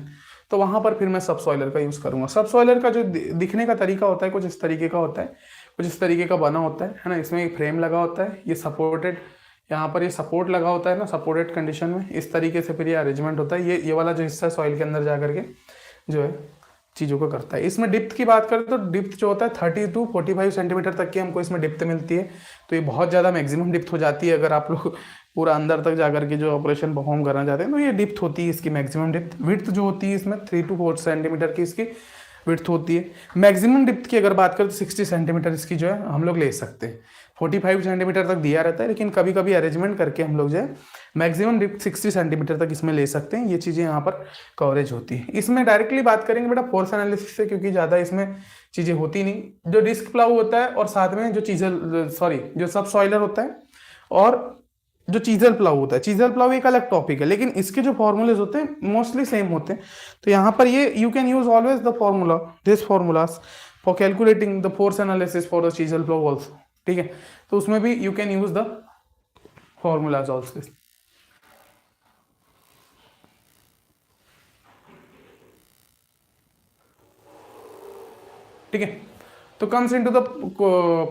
तो वहां पर फिर मैं सबसॉइलर का यूज करूंगा। सबसॉइलर का जो दिखने का तरीका होता है कुछ इस तरीके का होता है, कुछ इस तरीके का बना होता है ना। इसमें एक फ्रेम लगा होता है, ये सपोर्टेड, यहाँ पर ये सपोर्ट लगा होता है ना, सपोर्टेड कंडीशन में इस तरीके से फिर ये अरेंजमेंट होता है। ये वाला जो हिस्सा सॉइल के अंदर जा करके जो है चीज़ों को करता है। इसमें डिप्थ की बात करें तो डिप्थ जो होता है 30 to 45 सेंटीमीटर तक की हमको इसमें डिप्थ मिलती है। तो ये बहुत ज़्यादा मैक्सिमम डिप्थ हो जाती है। अगर आप लोग पूरा अंदर तक जा करके जो ऑपरेशन परफॉर्म करना चाहते हैं तो ये डिप्थ होती है इसकी मैक्सिमम डिप्थ। विड्थ जो होती है इसमें 3 to 4 सेंटीमीटर की इसकी विड्थ होती है। मैक्सिमम डिप्थ की अगर बात करें तो 60 सेंटीमीटर इसकी जो है हम लोग ले सकते हैं। 45 सेंटीमीटर तक दिया रहता है, लेकिन कभी कभी अरेंजमेंट करके हम लोग जो है मैक्सिमम डिप्थ 60 सेंटीमीटर तक इसमें ले सकते हैं। ये चीज़ें यहाँ पर कवरेज होती है। इसमें डायरेक्टली बात करेंगे बेटा फोर्स एनालिसिस से, क्योंकि ज़्यादा इसमें चीज़ें होती नहीं। जो डिस्क प्लाउ होता है और साथ में जो जो सब सॉइलर होता है और जो चीजल प्लाउ होता है, चीजल प्लाउ एक अलग टॉपिक है, लेकिन इसके जो फॉर्मूलेज होते हैं मोस्टली सेम होते हैं। तो यहाँ पर ये you can use always the formula, this formulas for calculating the force analysis for the chisel plough also, ठीक है। तो उसमें भी you can use the formulas also, ठीक है। तो comes into the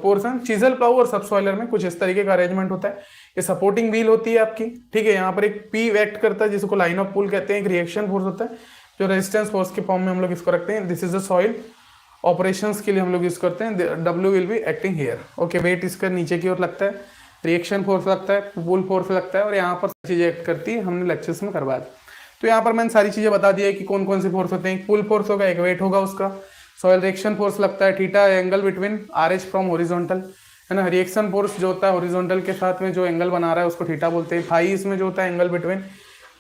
portion, chisel plough और सबसॉइलर में कुछ इस तरीके का अरेंजमेंट होता है। ये सपोर्टिंग व्हील होती है आपकी, ठीक है। यहाँ पर एक पी एक्ट करता है जिसको लाइन ऑफ पुल कहते हैं। एक रिएक्शन फोर्स होता है जो रेजिस्टेंस फोर्स के फॉर्म में हम लोग इसको रखते हैं। This is the soil operations के लिए हम लोग यूज करते हैं। W will be acting here, okay. Wait इसका नीचे की ओर लगता है, रिएक्शन फोर्स लगता है, पुल फोर्स लगता है, और यहाँ पर चीजें एक्ट करती है। हमने लेक्चर्स में करवाया। तो यहाँ पर मैंने सारी चीजें बता दी है कि कौन कौन से फोर्स होते हैं। पुल फोर्स होगा, एक वेट होगा उसका। सॉइल रिएक्शन फोर्स लगता है, theta angle between R H from horizontal, है ना। रिएक्शन फोर्स जो होता है हॉरिजॉन्टल के साथ में जो एंगल बना रहा है उसको थीटा बोलते हैं। फाई इसमें जो होता है angle between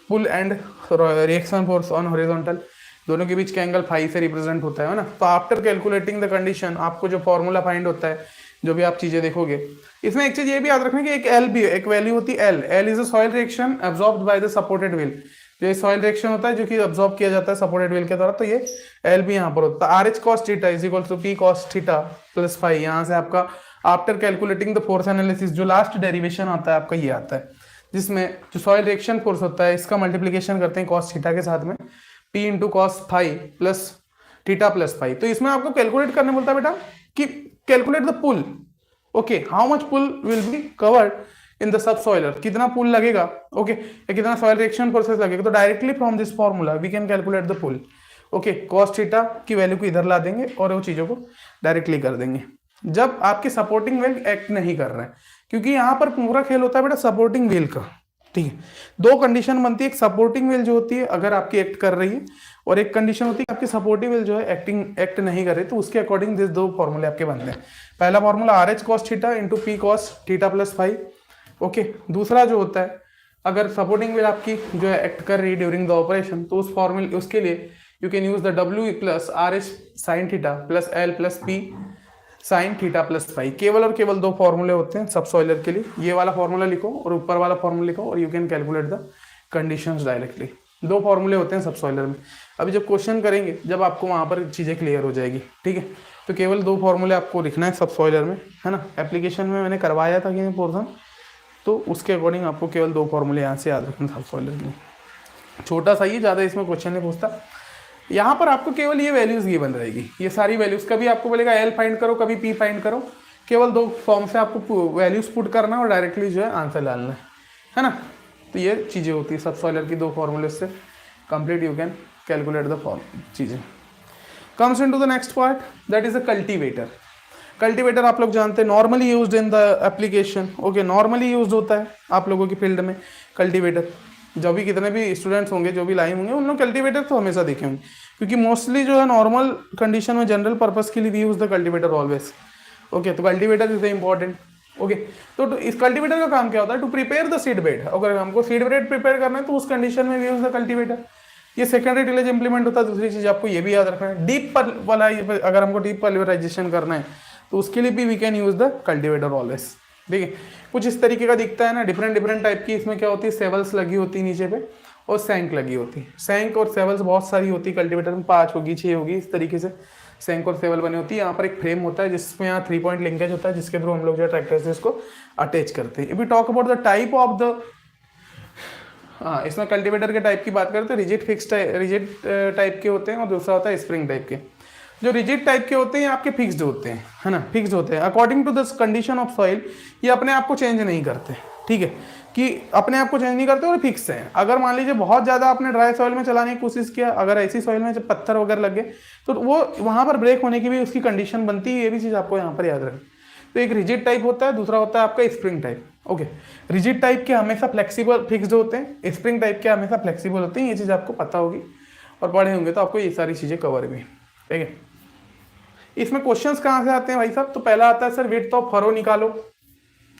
pull and reaction force on horizontal, दोनों के बीच का एंगल फाई से रिप्रेजेंट होता है ना। तो आफ्टर कैलकुलेटिंग द कंडीशन आपको जो फॉर्मूला फाइंड होता है, जो भी आप चीजें देखोगे, इसमें एक चीज ये भी याद रखना कि एक एल भी एक वैल्यू होती है। L is a soil reaction absorbed by the supported wheel. जो सॉइल रिएक्शन होता है जो कि अब्जॉर्ब किया जाता है सपोर्टेड व्हील के द्वारा, तो ये एल भी यहाँ पर होता है। R H cos theta is equal to P cos theta plus phi. यहाँ से आपका after calculating the force analysis जो लास्ट डेरिवेशन आता है आपका ये आता है, जिसमें जो सॉइल रिएक्शन फोर्स होता है इसका मल्टीप्लीकेशन करते हैं कॉस थीटा के साथ में, P into cos phi plus theta plus phi. तो इसमें आपको कैलकुलेट करने बोलता है बेटा कि calculate the pull, okay, how much pull will be covered in the subsoiler, कितना पुल लगेगा, ओके, या कितना सॉइल रिएक्शन प्रोसेस लगेगा। तो directly from this formula we can calculate the pull, okay, cos theta की value को इधर ला देंगे और वो चीज़ों को डायरेक्टली कर देंगे जब आपके सपोर्टिंग व्हील एक्ट नहीं कर रहे हैं, क्योंकि यहाँ पर पूरा खेल होता है बेटा सपोर्टिंग व्हील का। ठीक है, दो कंडीशन बनती है, एक सपोर्टिंग व्हील जो होती है अगर आपकी एक्ट कर रही है, और एक कंडीशन होती है आपकी सपोर्टिव व्हील जो है एक्ट नहीं कर रही, तो उसके अकॉर्डिंग दिस दो फॉर्मूले आपके बनते हैं। पहला formula R H cos theta into P cos theta plus five. Okay, दूसरा जो होता है अगर सपोर्टिंग व्हील आपकी जो है एक्ट कर रही है ड्यूरिंग द ऑपरेशन, तो उस फॉर्मूले उसके लिए you can use the W plus R h sine theta plus L plus P sine theta plus five. केवल और केवल दो फॉर्मूले होते हैं सबसॉइलर के लिए, ये वाला फॉर्मूला लिखो और ऊपर वाला फॉर्मूला लिखो और you can calculate the conditions directly. दो फॉर्मूले होते हैं सबसॉइलर में। अभी जब क्वेश्चन करेंगे जब आपको वहाँ पर चीज़ें क्लियर हो जाएगी। ठीक है, तो केवल दो फॉर्मूले आपको लिखना है सबसॉइलर में, है ना। एप्लीकेशन में मैंने करवाया था कि पोर्सन, तो उसके अकॉर्डिंग आपको केवल दो फॉर्मूले यहाँ से याद रखना सबसॉइलर में। छोटा सा ही, ज़्यादा इसमें क्वेश्चन नहीं पूछता। यहाँ पर आपको केवल ये वैल्यूज गिवन रहेगी, ये सारी वैल्यूज। कभी आपको बोलेगा एल फाइंड करो, कभी पी फाइंड करो, केवल दो फॉर्म से आपको वैल्यूज पुट करना है और डायरेक्टली जो है आंसर डालना है ना। तो ये चीज़ें होती है सबसॉइलर की, दो फॉर्मूले से complete you can calculate the form चीज़ें। Comes in to the next part, that is a cultivator. Cultivator आप लोग जानते हैं normally used in the application. Okay, normally used होता है आप लोगों की फील्ड में कल्टीवेटर। जो भी कितने भी स्टूडेंट्स होंगे, जो भी लाइन होंगे, उन लोग कल्टीवेटर तो हमेशा देखे होंगे, क्योंकि मोस्टली जो है नॉर्मल कंडीशन में जनरल पर्पस के लिए we use the cultivator always. Okay, तो cultivator is the important. Okay, तो इस कल्टीवेटर का काम क्या होता है, to prepare the seed bed. अगर हमको सीड बेड प्रिपेयर करना है तो उस कंडीशन में वी यूज द कल्टीवेटर। ये सेकेंडरी टिलेज इंप्लीमेंट होता है। दूसरी चीज आपको ये भी याद रखना है, डीप वाला अगर हमको डीप पल्वराइजेशन करना है तो उसके लिए भी we can use the cultivator always. ठीक है, कुछ इस तरीके का दिखता है ना, डिफरेंट टाइप की। इसमें क्या होती है, सेवल्स लगी होती है नीचे पे और सैंक लगी होती है। सैंक और सेवल्स बहुत सारी होती है कल्टीवेटर में, 5 होगी 6 होगी, इस तरीके से सैंक और सेवल बनी होती है। यहाँ पर एक फ्रेम होता है जिसमें यहाँ 3 पॉइंट लिंकेज होता है, जिसके थ्रू हम लोग जो है ट्रैक्टर से इसको अटैच करते हैं। If we talk about the type of the, हाँ, इसमें कल्टीवेटर के टाइप की बात करते हैं, रिजिड फिक्स रिजिड टाइप के होते हैं और दूसरा होता है स्प्रिंग टाइप के। जो रिजिड टाइप के होते हैं आपके फिक्स्ड होते हैं, है ना, फिक्स्ड होते हैं according to the condition of soil. ये अपने आप को चेंज नहीं करते। ठीक है, कि अपने आप को चेंज नहीं करते और फिक्स हैं। अगर मान लीजिए बहुत ज़्यादा आपने ड्राई सॉइल में चलाने की कोशिश किया, अगर ऐसी सॉइल में जब पत्थर वगैरह लगे तो वो वहाँ पर ब्रेक होने की भी उसकी कंडीशन बनती है। ये भी चीज़ आपको यहाँ पर याद रखनी। तो एक रिजिड टाइप होता है, दूसरा होता है आपका spring type. Okay, rigid type के हमेशा फ्लेक्सिबल फिक्स्ड होते हैं, स्प्रिंग टाइप के हमेशा फ्लेक्सिबल होते हैं। ये चीज़ आपको पता होगी और पढ़े होंगे तो आपको ये सारी चीज़ें कवर भी। ठीक है, इसमें क्वेश्चंस कहाँ से आते हैं भाई साहब, तो पहला आता है सर विड्थ ऑफ फरो निकालो।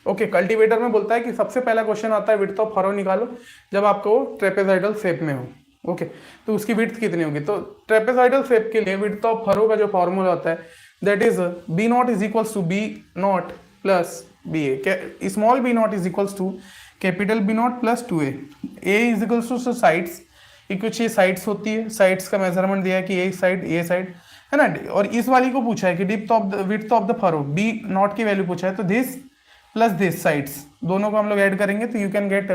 ओके, कल्टीवेटर में बोलता है कि सबसे पहला क्वेश्चन आता है विड्थ ऑफ फरो निकालो जब आपको ट्रेपेजॉइडल शेप में हो। ओके, तो उसकी विड्थ कितनी होगी, तो ट्रेपेजॉइडल शेप के लिए विड्थ ऑफ फरो का जो फॉर्मूला होता है that is B not is equals to B not plus B A. Small B not is equals to capital B not plus 2a। A is equals to sides, कुछ ये sides होती है, sides का measurement दिया है कि ये side है ना। और इस वाली को पूछा है कि depth of the width of the furrow, B not की वैल्यू पूछा है, तो दिस प्लस दिस साइड्स दोनों को हम लोग ऐड करेंगे तो you can get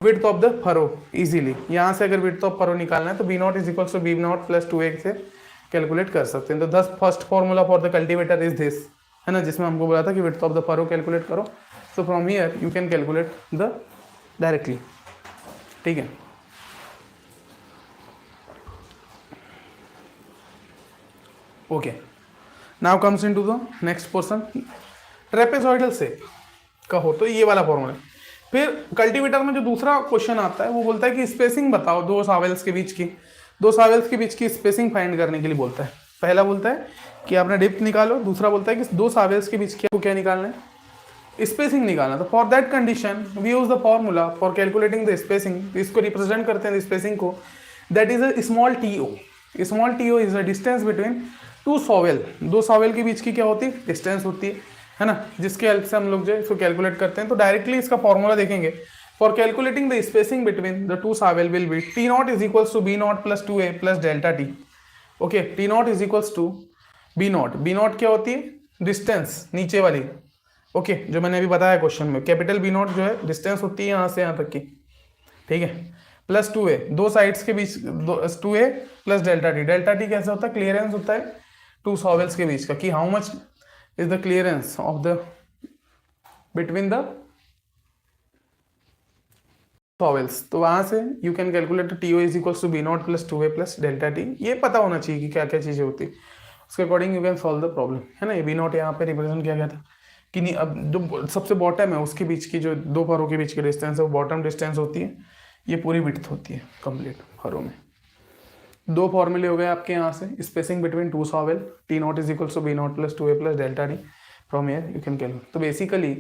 width of the furrow easily. यहाँ से अगर विड्थ ऑफ फरो निकालना है तो B not is equal to B not plus 2a से कैलकुलेट कर सकते हैं। तो this first formula for the cultivator is this, है ना, जिसमें हमको बोला था कि width of the furrow calculate करो। So from here you can calculate the directly. ठीक है, okay, now comes into the next portion, trapezoidal shape का हो तो ये वाला फॉर्मूला। फिर कल्टीवेटर में जो दूसरा क्वेश्चन आता है वो बोलता है कि स्पेसिंग बताओ दो सावेल्स के बीच की स्पेसिंग फाइंड करने के लिए बोलता है। पहला बोलता है कि आपने डिप्थ निकालो, दूसरा बोलता है कि दो सावेल्स के बीच की क्या निकालना है, स्पेसिंग निकालना। तो for that condition we use the formula for calculating the spacing. इसको रिप्रेजेंट करते हैं स्पेसिंग को, that is a small TO. Small TO is the distance between two shovel. दो सॉवेल के बीच की क्या होती है, डिस्टेंस होती है ना, जिसके हेल्प से हम लोग जो है इसको कैलकुलेट करते हैं। तो डायरेक्टली इसका फॉर्मूला देखेंगे for calculating the spacing between the two shovel will be T not is equals to B not plus 2a plus delta T. Okay, T not is equals to B not क्या होती है, distance नीचे वाली। Okay, जो मैंने अभी बताया question में, कैपिटल बी नॉट जो है डिस्टेंस होती है यहाँ से यहाँ तक की। ठीक है, प्लस 2a, दो साइड्स के बीच 2a plus delta T. Delta T कैसे होता है, क्लियरेंस होता है टू सॉवेल्स के बीच का, कि how much is the clearance of the between the shovels, तो वहां से you can calculate T O is equals to B not plus two A plus delta T. ये पता होना चाहिए कि क्या क्या चीज़ें होती है, उसके according you can solve the problem, है ना। ये बी नॉट यहाँ पे रिप्रेजेंट किया गया था कि नहीं, अब जो सबसे बॉटम है उसके बीच की जो दो फरों के बीच की डिस्टेंस है वो बॉटम डिस्टेंस होती है, ये पूरी विड्थ होती है कंप्लीट फरों में। दो फॉर्मूले हो गए आपके यहाँ से, spacing between two shovel, T not is equals to B not plus two A plus delta T, from here you can calculate. तो बेसिकली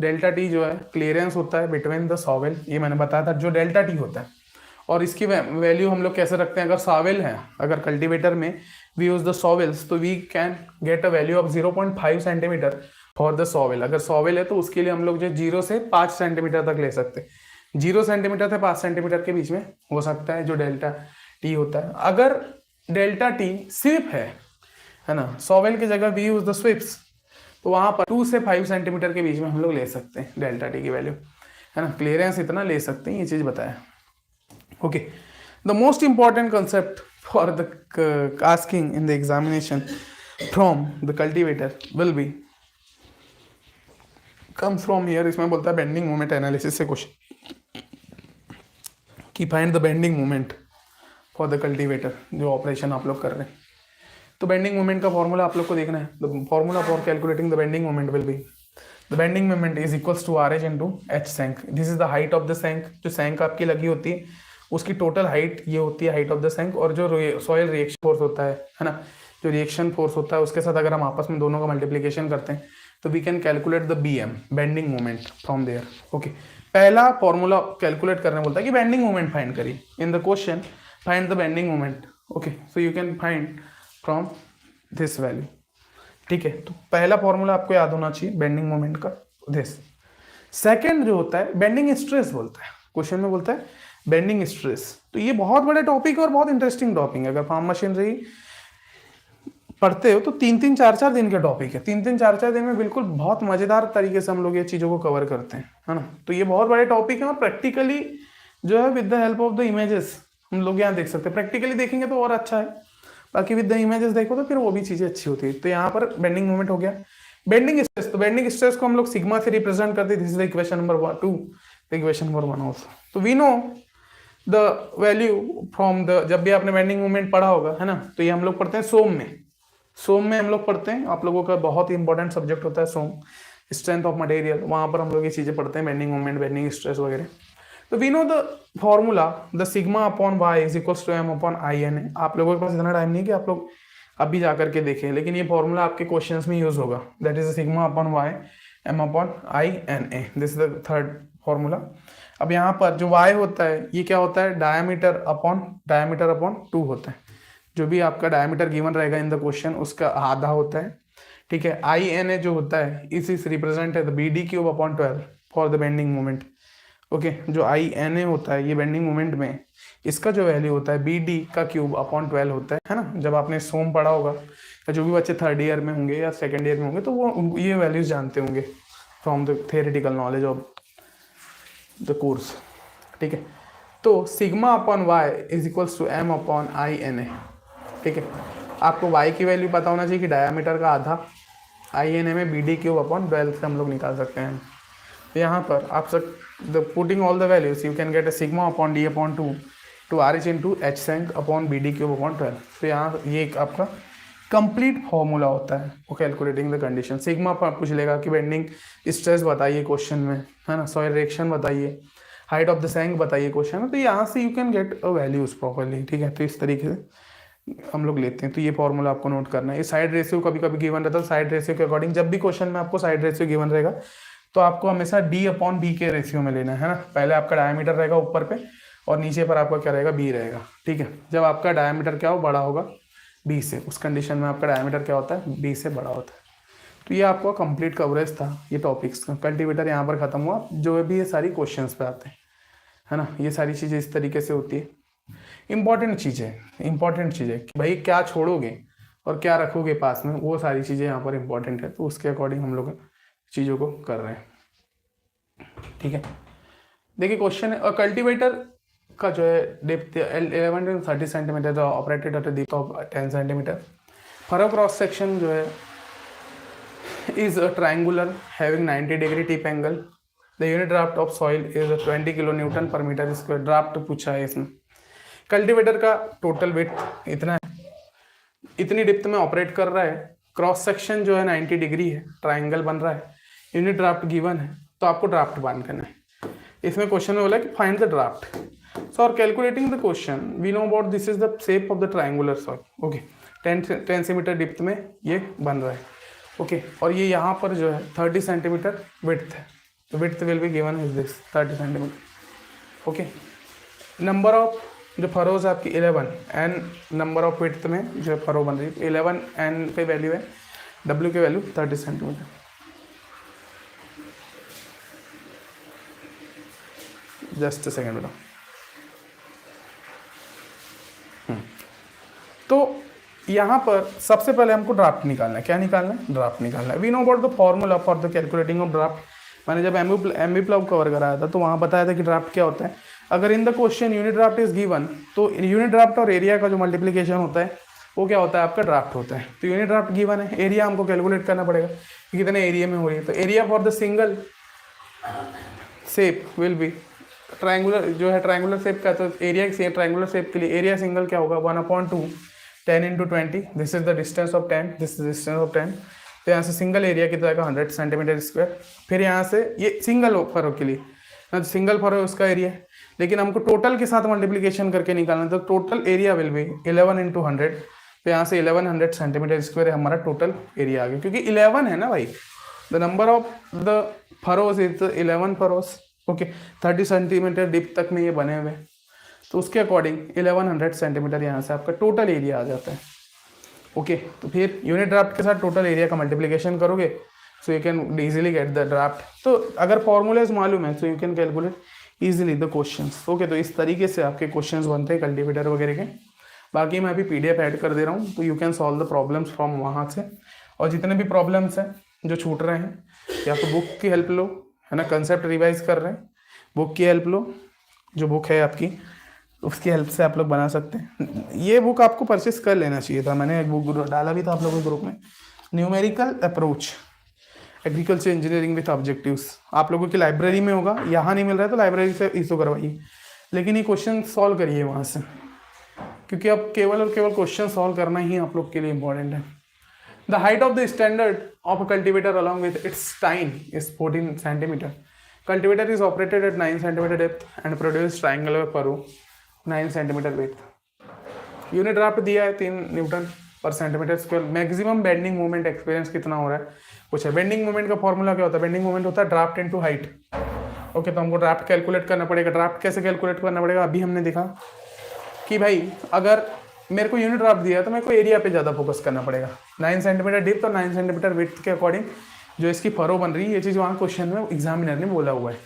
डेल्टा टी जो है क्लियरेंस होता है बिटवीन द सॉवेल, ये मैंने बताया था जो डेल्टा टी होता है। और इसकी वैल्यू हम लोग कैसे रखते हैं, अगर सॉवेल है, अगर कल्टीवेटर में वी यूज द सॉवेल्स, तो we can get a value of 0.5 centimetre for the shovel. अगर सॉवेल है तो उसके लिए हम लोग जो 0 से 5 सेंटीमीटर तक ले सकते हैं, 0 सेंटीमीटर से 5 सेंटीमीटर के बीच में हो सकता है जो डेल्टा टी होता है। अगर डेल्टा टी स्विप है ना, सॉवेल की जगह वी यूज द स्विप्स, तो वहां पर 2 से 5 सेंटीमीटर के बीच में हम लोग ले सकते हैं डेल्टा टी की वैल्यू, है ना। क्लियरेंस इतना ले सकते हैं, ये चीज बताया। Okay, the most important concept for the asking in the examination from the cultivator will be comes from here. इसमें बोलता है बेंडिंग मोमेंट एनालिसिस से क्वेश्चन कि find the bending moment for the cultivator, जो ऑपरेशन आप लोग कर रहे हैं। तो बेंडिंग मोमेंट का फॉर्मूला आप लोग को देखना है। The formula for calculating the bending moment will be the bending moment is equals to R H into H shank. This is the height of the shank, जो सैंक आपकी लगी होती है उसकी टोटल हाइट ये होती है हाइट ऑफ द सैंक, और जो सॉइल रिएक्शन फोर्स होता है ना, जो रिएक्शन फोर्स होता है उसके साथ अगर हम आपस में दोनों का मल्टीप्लीकेशन करते हैं तो we can calculate the B M, bending moment from there. Okay, पहला फॉर्मूला कैलकुलेट करने बोलता है कि बेंडिंग मोमेंट फाइंड करिए in the question, find the bending moment. Okay, so you can find from this value, ठीक है। तो पहला फॉर्मूला आपको याद होना चाहिए बेंडिंग मोमेंट का, दिस। सेकंड जो होता है बेंडिंग स्ट्रेस बोलता है, क्वेश्चन में बोलता है बेंडिंग स्ट्रेस। तो ये बहुत बड़े टॉपिक है और बहुत इंटरेस्टिंग टॉपिक है। अगर फार्म मशीनरी पढ़ते हो तो 3-3, 4-4 दिन के टॉपिक है। 3-3, 4-4 दिन में बिल्कुल बहुत मजेदार तरीके से हम लोग ये चीजों को कवर करते हैं, है ना। तो ये बहुत बड़े टॉपिक है और प्रैक्टिकली जो है with the help of the images हम लोग यहाँ देख सकते हैं। प्रैक्टिकली देखेंगे तो और अच्छा है, बाकी विद द इमेजेस देखो तो फिर वो भी चीजें अच्छी होती है। तो यहाँ पर बेंडिंग मोमेंट हो गया। बेंडिंग स्ट्रेस, तो बेंडिंग स्ट्रेस को हम लोग सिग्मा से रिप्रेजेंट करते हैं। This is the equation number 2, equation number 1 also. तो we know the value from the, जब भी आपने बेंडिंग मोमेंट पढ़ा होगा, है ना, तो ये हम लोग पढ़ते हैं सोम में हम लोग पढ़ते हैं। आप लोगों का बहुत ही इंपॉर्टेंट सब्जेक्ट होता है सोम, स्ट्रेंथ ऑफ मटेरियल, वहां पर हम लोग ये चीजें पढ़ते हैं, बेंडिंग मोमेंट, बेंडिंग स्ट्रेस वगैरह। तो we know the formula, the sigma upon Y is equals to M upon I N A. आप लोगों के पास इतना टाइम नहीं कि आप लोग अभी जाकर के देखें, लेकिन ये फॉर्मूला आपके क्वेश्चंस में यूज होगा। That is sigma upon Y M upon I N A, this is the third formula. अब यहाँ पर जो y होता है ये क्या होता है, डायमीटर अपॉन 2 होता है। जो भी आपका डायमीटर गिवन रहेगा इन द क्वेश्चन उसका आधा होता है, ठीक है। आई एन ए जो होता है इस रिप्रेजेंट है the B D cube upon 12 for the bending moment. Okay, जो आई एन ए होता है ये बेंडिंग मोमेंट में इसका जो वैल्यू होता है बी डी का क्यूब अपॉन 12 होता है ना। जब आपने सोम पढ़ा होगा या जो भी बच्चे थर्ड ईयर में होंगे या सेकेंड ईयर में होंगे तो वो ये वैल्यूज जानते होंगे from the theoretical knowledge of the course, ठीक है। तो sigma upon Y is equals to M upon I N A, ठीक है। आपको y की वैल्यू पता होना चाहिए कि डायमीटर का आधा, आई एन ए में बी डी क्यूब अपॉन 12 से हम लोग निकाल सकते हैं। तो यहाँ पर आप सब putting all the values you can get a sigma upon D upon 2 to R H into H shank upon B D cube upon 12। तो यहाँ ये एक आपका कंप्लीट फॉर्मूला होता है वो कैलकुलेटिंग द कंडीशन। सिग्मा पर पूछ लेगा कि बेंडिंग स्ट्रेस बताइए क्वेश्चन में, है ना, सॉइल रिएक्शन बताइए, हाइट ऑफ द सैंक बताइए क्वेश्चन में, तो यहाँ से you can get a values properly, ठीक है। तो इस तरीके से हम लोग लेते हैं। तो ये फॉर्मूला आपको नोट करना है। ये साइड रेशियो कभी कभी गिवन रहता है, साइड रेशियो के अकॉर्डिंग जब भी क्वेश्चन में आपको साइड रेशियो गिवन रहेगा तो आपको हमेशा डी अपॉन बी के रेशियो में लेना है ना। पहले आपका डायमीटर रहेगा ऊपर पे और नीचे पर आपका क्या रहेगा, बी रहेगा, ठीक है। जब आपका डायमीटर क्या हो, बड़ा होगा बी से, उस कंडीशन में आपका डायमीटर क्या होता है, बी से बड़ा होता है। तो ये आपका कंप्लीट कवरेज था ये टॉपिक्स का। कल्टीवेटर यहाँ पर खत्म हुआ। जो भी ये सारी क्वेश्चंस पे आते हैं, है ना, ये सारी चीज़ें इस तरीके से होती है। इंपॉर्टेंट चीज़ है कि भाई क्या छोड़ोगे और क्या रखोगे पास में, वो सारी चीज़ें यहाँ पर इंपॉर्टेंट है। तो उसके अकॉर्डिंग हम लोग चीज़ों को कर रहे हैं, ठीक है। देखिए क्वेश्चन है, कल्टीवेटर का जो है depth 11 to 30 centimetre operated at depth of 10 centimetre. Furrow cross section जो है is triangular having 90 degree tip angle the unit draft of soil is 20 kilo Newton पर मीटर स्क्वायर। ड्राफ्ट पूछा है इसमें। कल्टीवेटर का टोटल वेट इतना है, इतनी डिप्थ में ऑपरेट कर रहा है, क्रॉस सेक्शन जो है 90 डिग्री है, ट्राइंगल बन रहा है, यूनिट ड्राफ्ट गिवन है, तो आपको ड्राफ्ट मान करना है। इसमें क्वेश्चन में बोला कि फाइंड द ड्राफ्ट। सो और calculating the question we know about this is the shape of the triangular soil. Okay, 10 centimetre depth में ये बन रहा है। ओके, और ये यहाँ पर जो है 30 सेंटीमीटर विड्थ है, तो width will be given is this 30 centimetre. Okay, number of जो फरोज आपकी 11 एन नंबर ऑफ विड्थ में जो फरो बन रही है 11 एन पे वैल्यू है, डब्ल्यू की वैल्यू 30 सेंटीमीटर। जस्ट सेकेंड बेटा। तो यहाँ पर सबसे पहले हमको ड्राफ्ट निकालना है। क्या निकालना है? ड्राफ्ट निकालना है। We know about the formula for the calculating of draft. मैंने जब एमबी प्लव कवर कराया था तो वहाँ बताया था कि ड्राफ्ट क्या होता है। अगर इन the question unit draft is given, तो यूनिट ड्राफ्ट और एरिया का जो मल्टीप्लीकेशन होता है वो क्या होता है? आपका ड्राफ्ट होता है। तो यूनिट ड्राफ्ट गिवन है, एरिया हमको कैलकुलेट करना पड़ेगा कि कितने एरिया में हो रही है। तो area for the single shape will be triangular, जो है ट्राइंगुलर शेप का, तो एरिया ट्राइंगुलर शेप के लिए एरिया सिंगल क्या होगा? 1/2 10 × 20। This is the distance of 10, this is distance of 10। तो यहाँ से सिंगल एरिया कितना आएगा? 100 सेंटीमीटर स्क्वायर। फिर यहाँ से ये सिंगल फरो के लिए, सिंगल फरो उसका एरिया, लेकिन हमको टोटल के साथ मल्टीप्लीकेशन करके निकालना, तो टोटल एरिया विल बी 11 × 100। तो यहाँ से 1100 सेंटीमीटर स्क्वायर हमारा टोटल एरिया आ गया, क्योंकि 11 है ना भाई। The number of the furrows is 11 furrows. Okay, 30 centimetre dip तक में ये बने हुए, तो उसके अकॉर्डिंग 1100 सेंटीमीटर यहाँ से आपका टोटल एरिया आ जाता है। ओके, तो फिर यूनिट ड्राफ्ट के साथ टोटल एरिया का मल्टीप्लिकेशन करोगे, सो you can easily get the draft. तो अगर फॉर्मूलेज मालूम है, सो you can calculate easily the questions. Okay, तो इस तरीके से आपके क्वेश्चंस बनते हैं कल्टीवेटर वगैरह के। बाकी मैं अभी PDF ऐड कर दे रहा हूँ, तो you can solve the problems from वहाँ से। और जितने भी प्रॉब्लम्स हैं जो छूट रहे हैं, या तो बुक की हेल्प लो, है ना, कंसेप्ट रिवाइज कर रहे हैं, बुक की हेल्प लो, जो बुक है आपकी उसकी हेल्प से आप लोग बना सकते हैं। ये बुक आपको परचेस कर लेना चाहिए था, मैंने एक बुक डाला भी था आप लोगों के ग्रुप में, numerical approach agriculture engineering with objectives. आप लोगों की लाइब्रेरी में होगा, यहाँ नहीं मिल रहा है तो लाइब्रेरी से इशू करवाइए, लेकिन ये क्वेश्चन सॉल्व करिए वहाँ से, क्योंकि अब केवल और केवल क्वेश्चन सॉल्व करना ही आप लोग के लिए इंपॉर्टेंट है। The height of the standard of a cultivator along with its tine is 14 centimetre. Cultivator is operated at 9 cm depth and produce triangular furrow 9 cm width. Unit draft दिया है 3 Newton पर centimetre square. Maximum bending moment experience कितना हो रहा है कुछ है। Bending moment का फॉर्मूला क्या होता है? बेंडिंग मोमेंट होता है ड्राफ्ट इनटू हाइट। ओके, तो हमको ड्राफ्ट कैलकुलेट करना पड़ेगा। ड्राफ्ट कैसे कैलकुलेट करना पड़ेगा? अभी हमने देखा कि भाई अगर मेरे को यूनिट ड्राफ्ट दिया है तो मेरे को एरिया पे ज़्यादा फोकस करना पड़ेगा। 9 सेंटीमीटर डिप्थ और 9 सेंटीमीटर विड्थ के अकॉर्डिंग जो इसकी फरो बन रही है, ये चीज़ वहाँ क्वेश्चन में एग्जामिनर ने बोला हुआ है।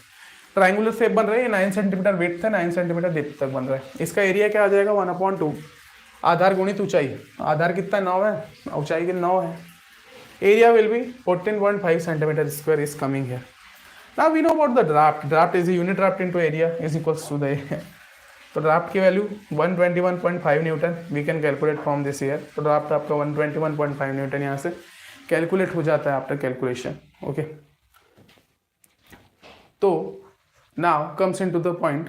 ट्राइंगुलर शेप बन रही है, 9 सेंटीमीटर विड्थ है, 9 सेंटीमीटर डिप्थ तक बन रहा है। इसका एरिया क्या आ जाएगा? 1/2 आधार गुणित ऊंचाई। आधार कितना? 9 है, ऊंचाई की 9 है। Area will be 14.5 centimetre square is coming here. Now we know about the draft. Draft is unit draft into area is equals to the area. तो ड्राफ्ट की value 121.5 newton we can calculate from this here. तो draft आपका 121.5 newton यहाँ से calculate हो जाता है after calculation. Okay, so now comes in to the point.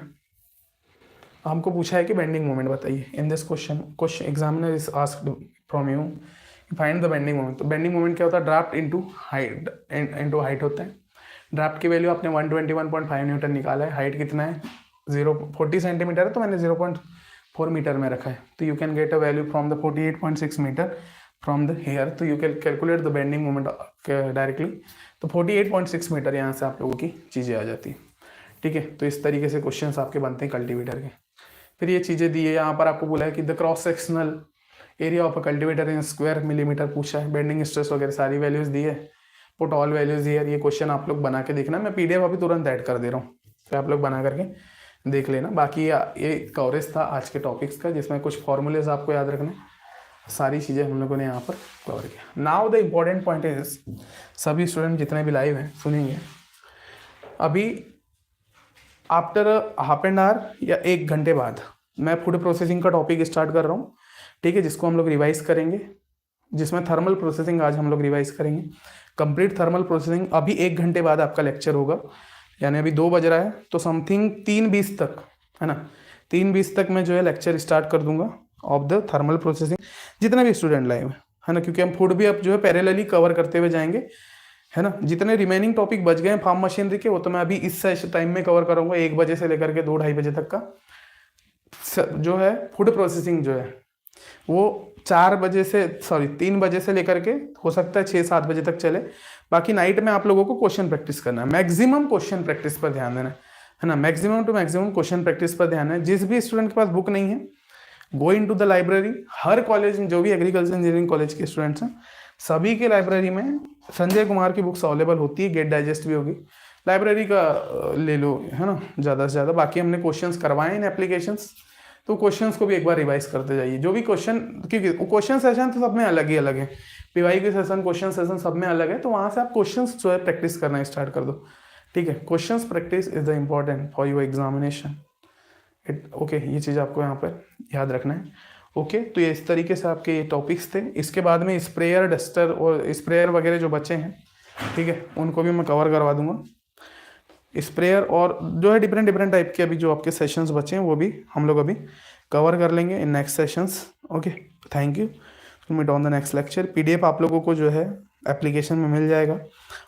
हमको पूछा है कि बेंडिंग मोमेंट बताइए। In this question examiner is asked from you find the bending moment. तो बेंडिंग मोमेंट क्या होता है? ड्राफ्ट इनटू हाइट होता है। ड्राफ्ट की वैल्यू आपने 121.5 न्यूटन निकाला है। हाइट कितना है? 40 सेंटीमीटर है, तो मैंने 0.4 मीटर में रखा है। तो you can get a value from the 48.6 metre from the here. तो you can calculate the bending moment directly. तो 48.6 मीटर यहाँ से आप लोगों की चीज़ें आ जाती हैं। ठीक है, तो इस तरीके से क्वेश्चंस आपके बनते हैं कल्टीवेटर के। फिर ये चीज़ें दी है यहाँ पर, आपको बोला है कि the cross sectional area of a cultivator in square millimetre पूछा है। बेंडिंग स्ट्रेस वगैरह सारी वैल्यूज दी है, पुट ऑल वैल्यूज दी है। ये क्वेश्चन आप लोग बना के देखना, मैं PDF अभी तुरंत ऐड कर दे रहा हूँ, तो आप लोग बना करके देख लेना। बाकी ये कवरेज था आज के टॉपिक्स का, जिसमें कुछ फॉर्मूलेज आपको याद रखने, सारी चीज़ें हम लोगों ने यहाँ पर कवर किया। Now the important point is, सभी स्टूडेंट जितने भी लाइव हैं सुनेंगे, अभी आफ्टर हाफ एन आवर या 1 घंटे बाद मैं फूड प्रोसेसिंग का टॉपिक स्टार्ट कर रहा हूँ। ठीक है, जिसको हम लोग रिवाइज करेंगे, जिसमें थर्मल प्रोसेसिंग आज हम लोग रिवाइज करेंगे। कंप्लीट थर्मल प्रोसेसिंग अभी 1 घंटे बाद आपका लेक्चर होगा। यानी अभी 2 बज रहा है, तो समथिंग 3:20 तक, है ना, 3:20 तक मैं जो है लेक्चर स्टार्ट कर दूंगा ऑफ द थर्मल प्रोसेसिंग, जितने भी स्टूडेंट लाइव है ना, क्योंकि हम फूड भी अब जो है पैरेलली कवर करते हुए जाएंगे, है ना। जितने रिमेनिंग टॉपिक बच गए हैं फार्म मशीनरी के, वो तो मैं अभी इस टाइम में कवर करूंगा, 1 बजे से लेकर के 2-2:30 बजे तक का। जो है फूड प्रोसेसिंग जो है वो 3 बजे से लेकर के हो सकता है 6-7 बजे तक चले। बाकी नाइट में आप लोगों को क्वेश्चन प्रैक्टिस करना है, मैक्सिमम क्वेश्चन प्रैक्टिस पर ध्यान देना है ना, maximum to maximum question practice पर ध्यान है। जिस भी स्टूडेंट के पास बुक नहीं है, go in to the library. हर कॉलेज, जो भी एग्रीकल्चर इंजीनियरिंग कॉलेज के स्टूडेंट्स हैं, सभी के लाइब्रेरी में संजय कुमार की बुक्स अवेलेबल होती है, गेट डाइजेस्ट भी होगी, लाइब्रेरी का ले लो, है ना, ज़्यादा से ज़्यादा। बाकी हमने क्वेश्चंस करवाए इन एप्लीकेशंस, तो क्वेश्चंस को भी एक बार रिवाइज करते जाइए, जो भी क्वेश्चन, क्योंकि क्वेश्चन सेशन तो सब में अलग ही अलग है, पीवाई के सेशन, क्वेश्चन सेशन सब में अलग है, तो वहाँ से आप क्वेश्चंस जो है प्रैक्टिस करना स्टार्ट कर दो, ठीक है। Questions practice is the important for your examination. Okay, ये चीज़ आपको यहाँ पर याद रखना है। ओके, तो ये इस तरीके से आपके ये टॉपिक्स थे। इसके बाद में स्प्रेयर, डस्टर और स्प्रेयर वगैरह जो बचे हैं, ठीक है, उनको भी मैं कवर करवा दूंगा। स्प्रेयर और जो है डिफरेंट टाइप के अभी जो आपके सेशंस बचे हैं, वो भी हम लोग अभी कवर कर लेंगे in next sessions. Okay, thank you, meet on the next lecture. PDF आप लोगों को जो है एप्लीकेशन में मिल जाएगा,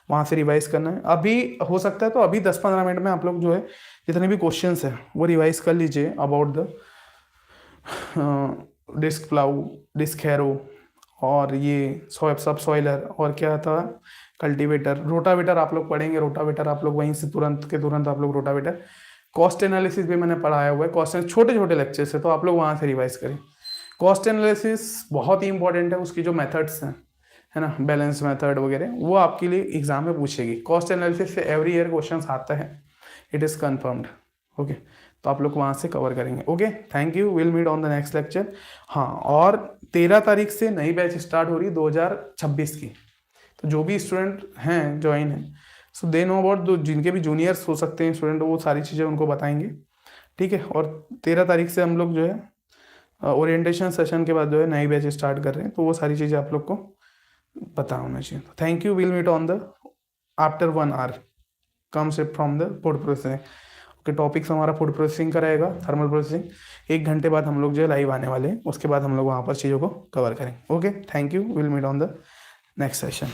वहाँ से रिवाइज करना है। अभी हो सकता है तो अभी 10-15 मिनट में आप लोग जो है जितने भी क्वेश्चंस हैं वो रिवाइज कर लीजिए about the disc plough, disc harrow, और ये सब सॉइलर, और क्या था, कल्टीवेटर, रोटावेटर आप लोग पढ़ेंगे। रोटावेटर आप लोग वहीं से तुरंत आप लोग रोटावेटर, कॉस्ट एनालिसिस भी मैंने पढ़ाया हुआ है, कॉस्ट छोटे लेक्चर्स है, तो आप लोग वहाँ से रिवाइज करें। कॉस्ट एनालिसिस बहुत ही इंपॉर्टेंट है, उसकी जो मेथड्स हैं, है ना, बैलेंस मेथड वगैरह, वो आपके लिए एग्जाम में पूछेगी। कॉस्ट एनालिसिस से एवरी ईयर क्वेश्चन आता है, इट इज़ कन्फर्म्ड। ओके, तो आप लोग वहाँ से कवर करेंगे। Okay, thank you, will meet on the next lecture. हाँ, और 13 तारीख से नई बैच स्टार्ट हो रही 2026 की, तो जो भी स्टूडेंट हैं ज्वाइन हैं, सो दे नो अबाउट, जिनके भी जूनियर्स हो सकते हैं स्टूडेंट, वो सारी चीज़ें उनको बताएंगे, ठीक है। और 13 तारीख से हम लोग जो है ओरिएंटेशन सेशन के बाद जो है नई बैच स्टार्ट कर रहे हैं, तो वो सारी चीज़ें आप लोग को पता होना चाहिए। Thank you, will meet on the after 1 hour come से from the food processing. Okay, topics हमारा फूड प्रोसेसिंग का रहेगा, थर्मल प्रोसेसिंग। 1 घंटे बाद हम लोग जो है लाइव आने वाले हैं, उसके बाद हम लोग वहाँ पर चीज़ों को कवर करेंगे। Okay, thank you, will meet on the next session.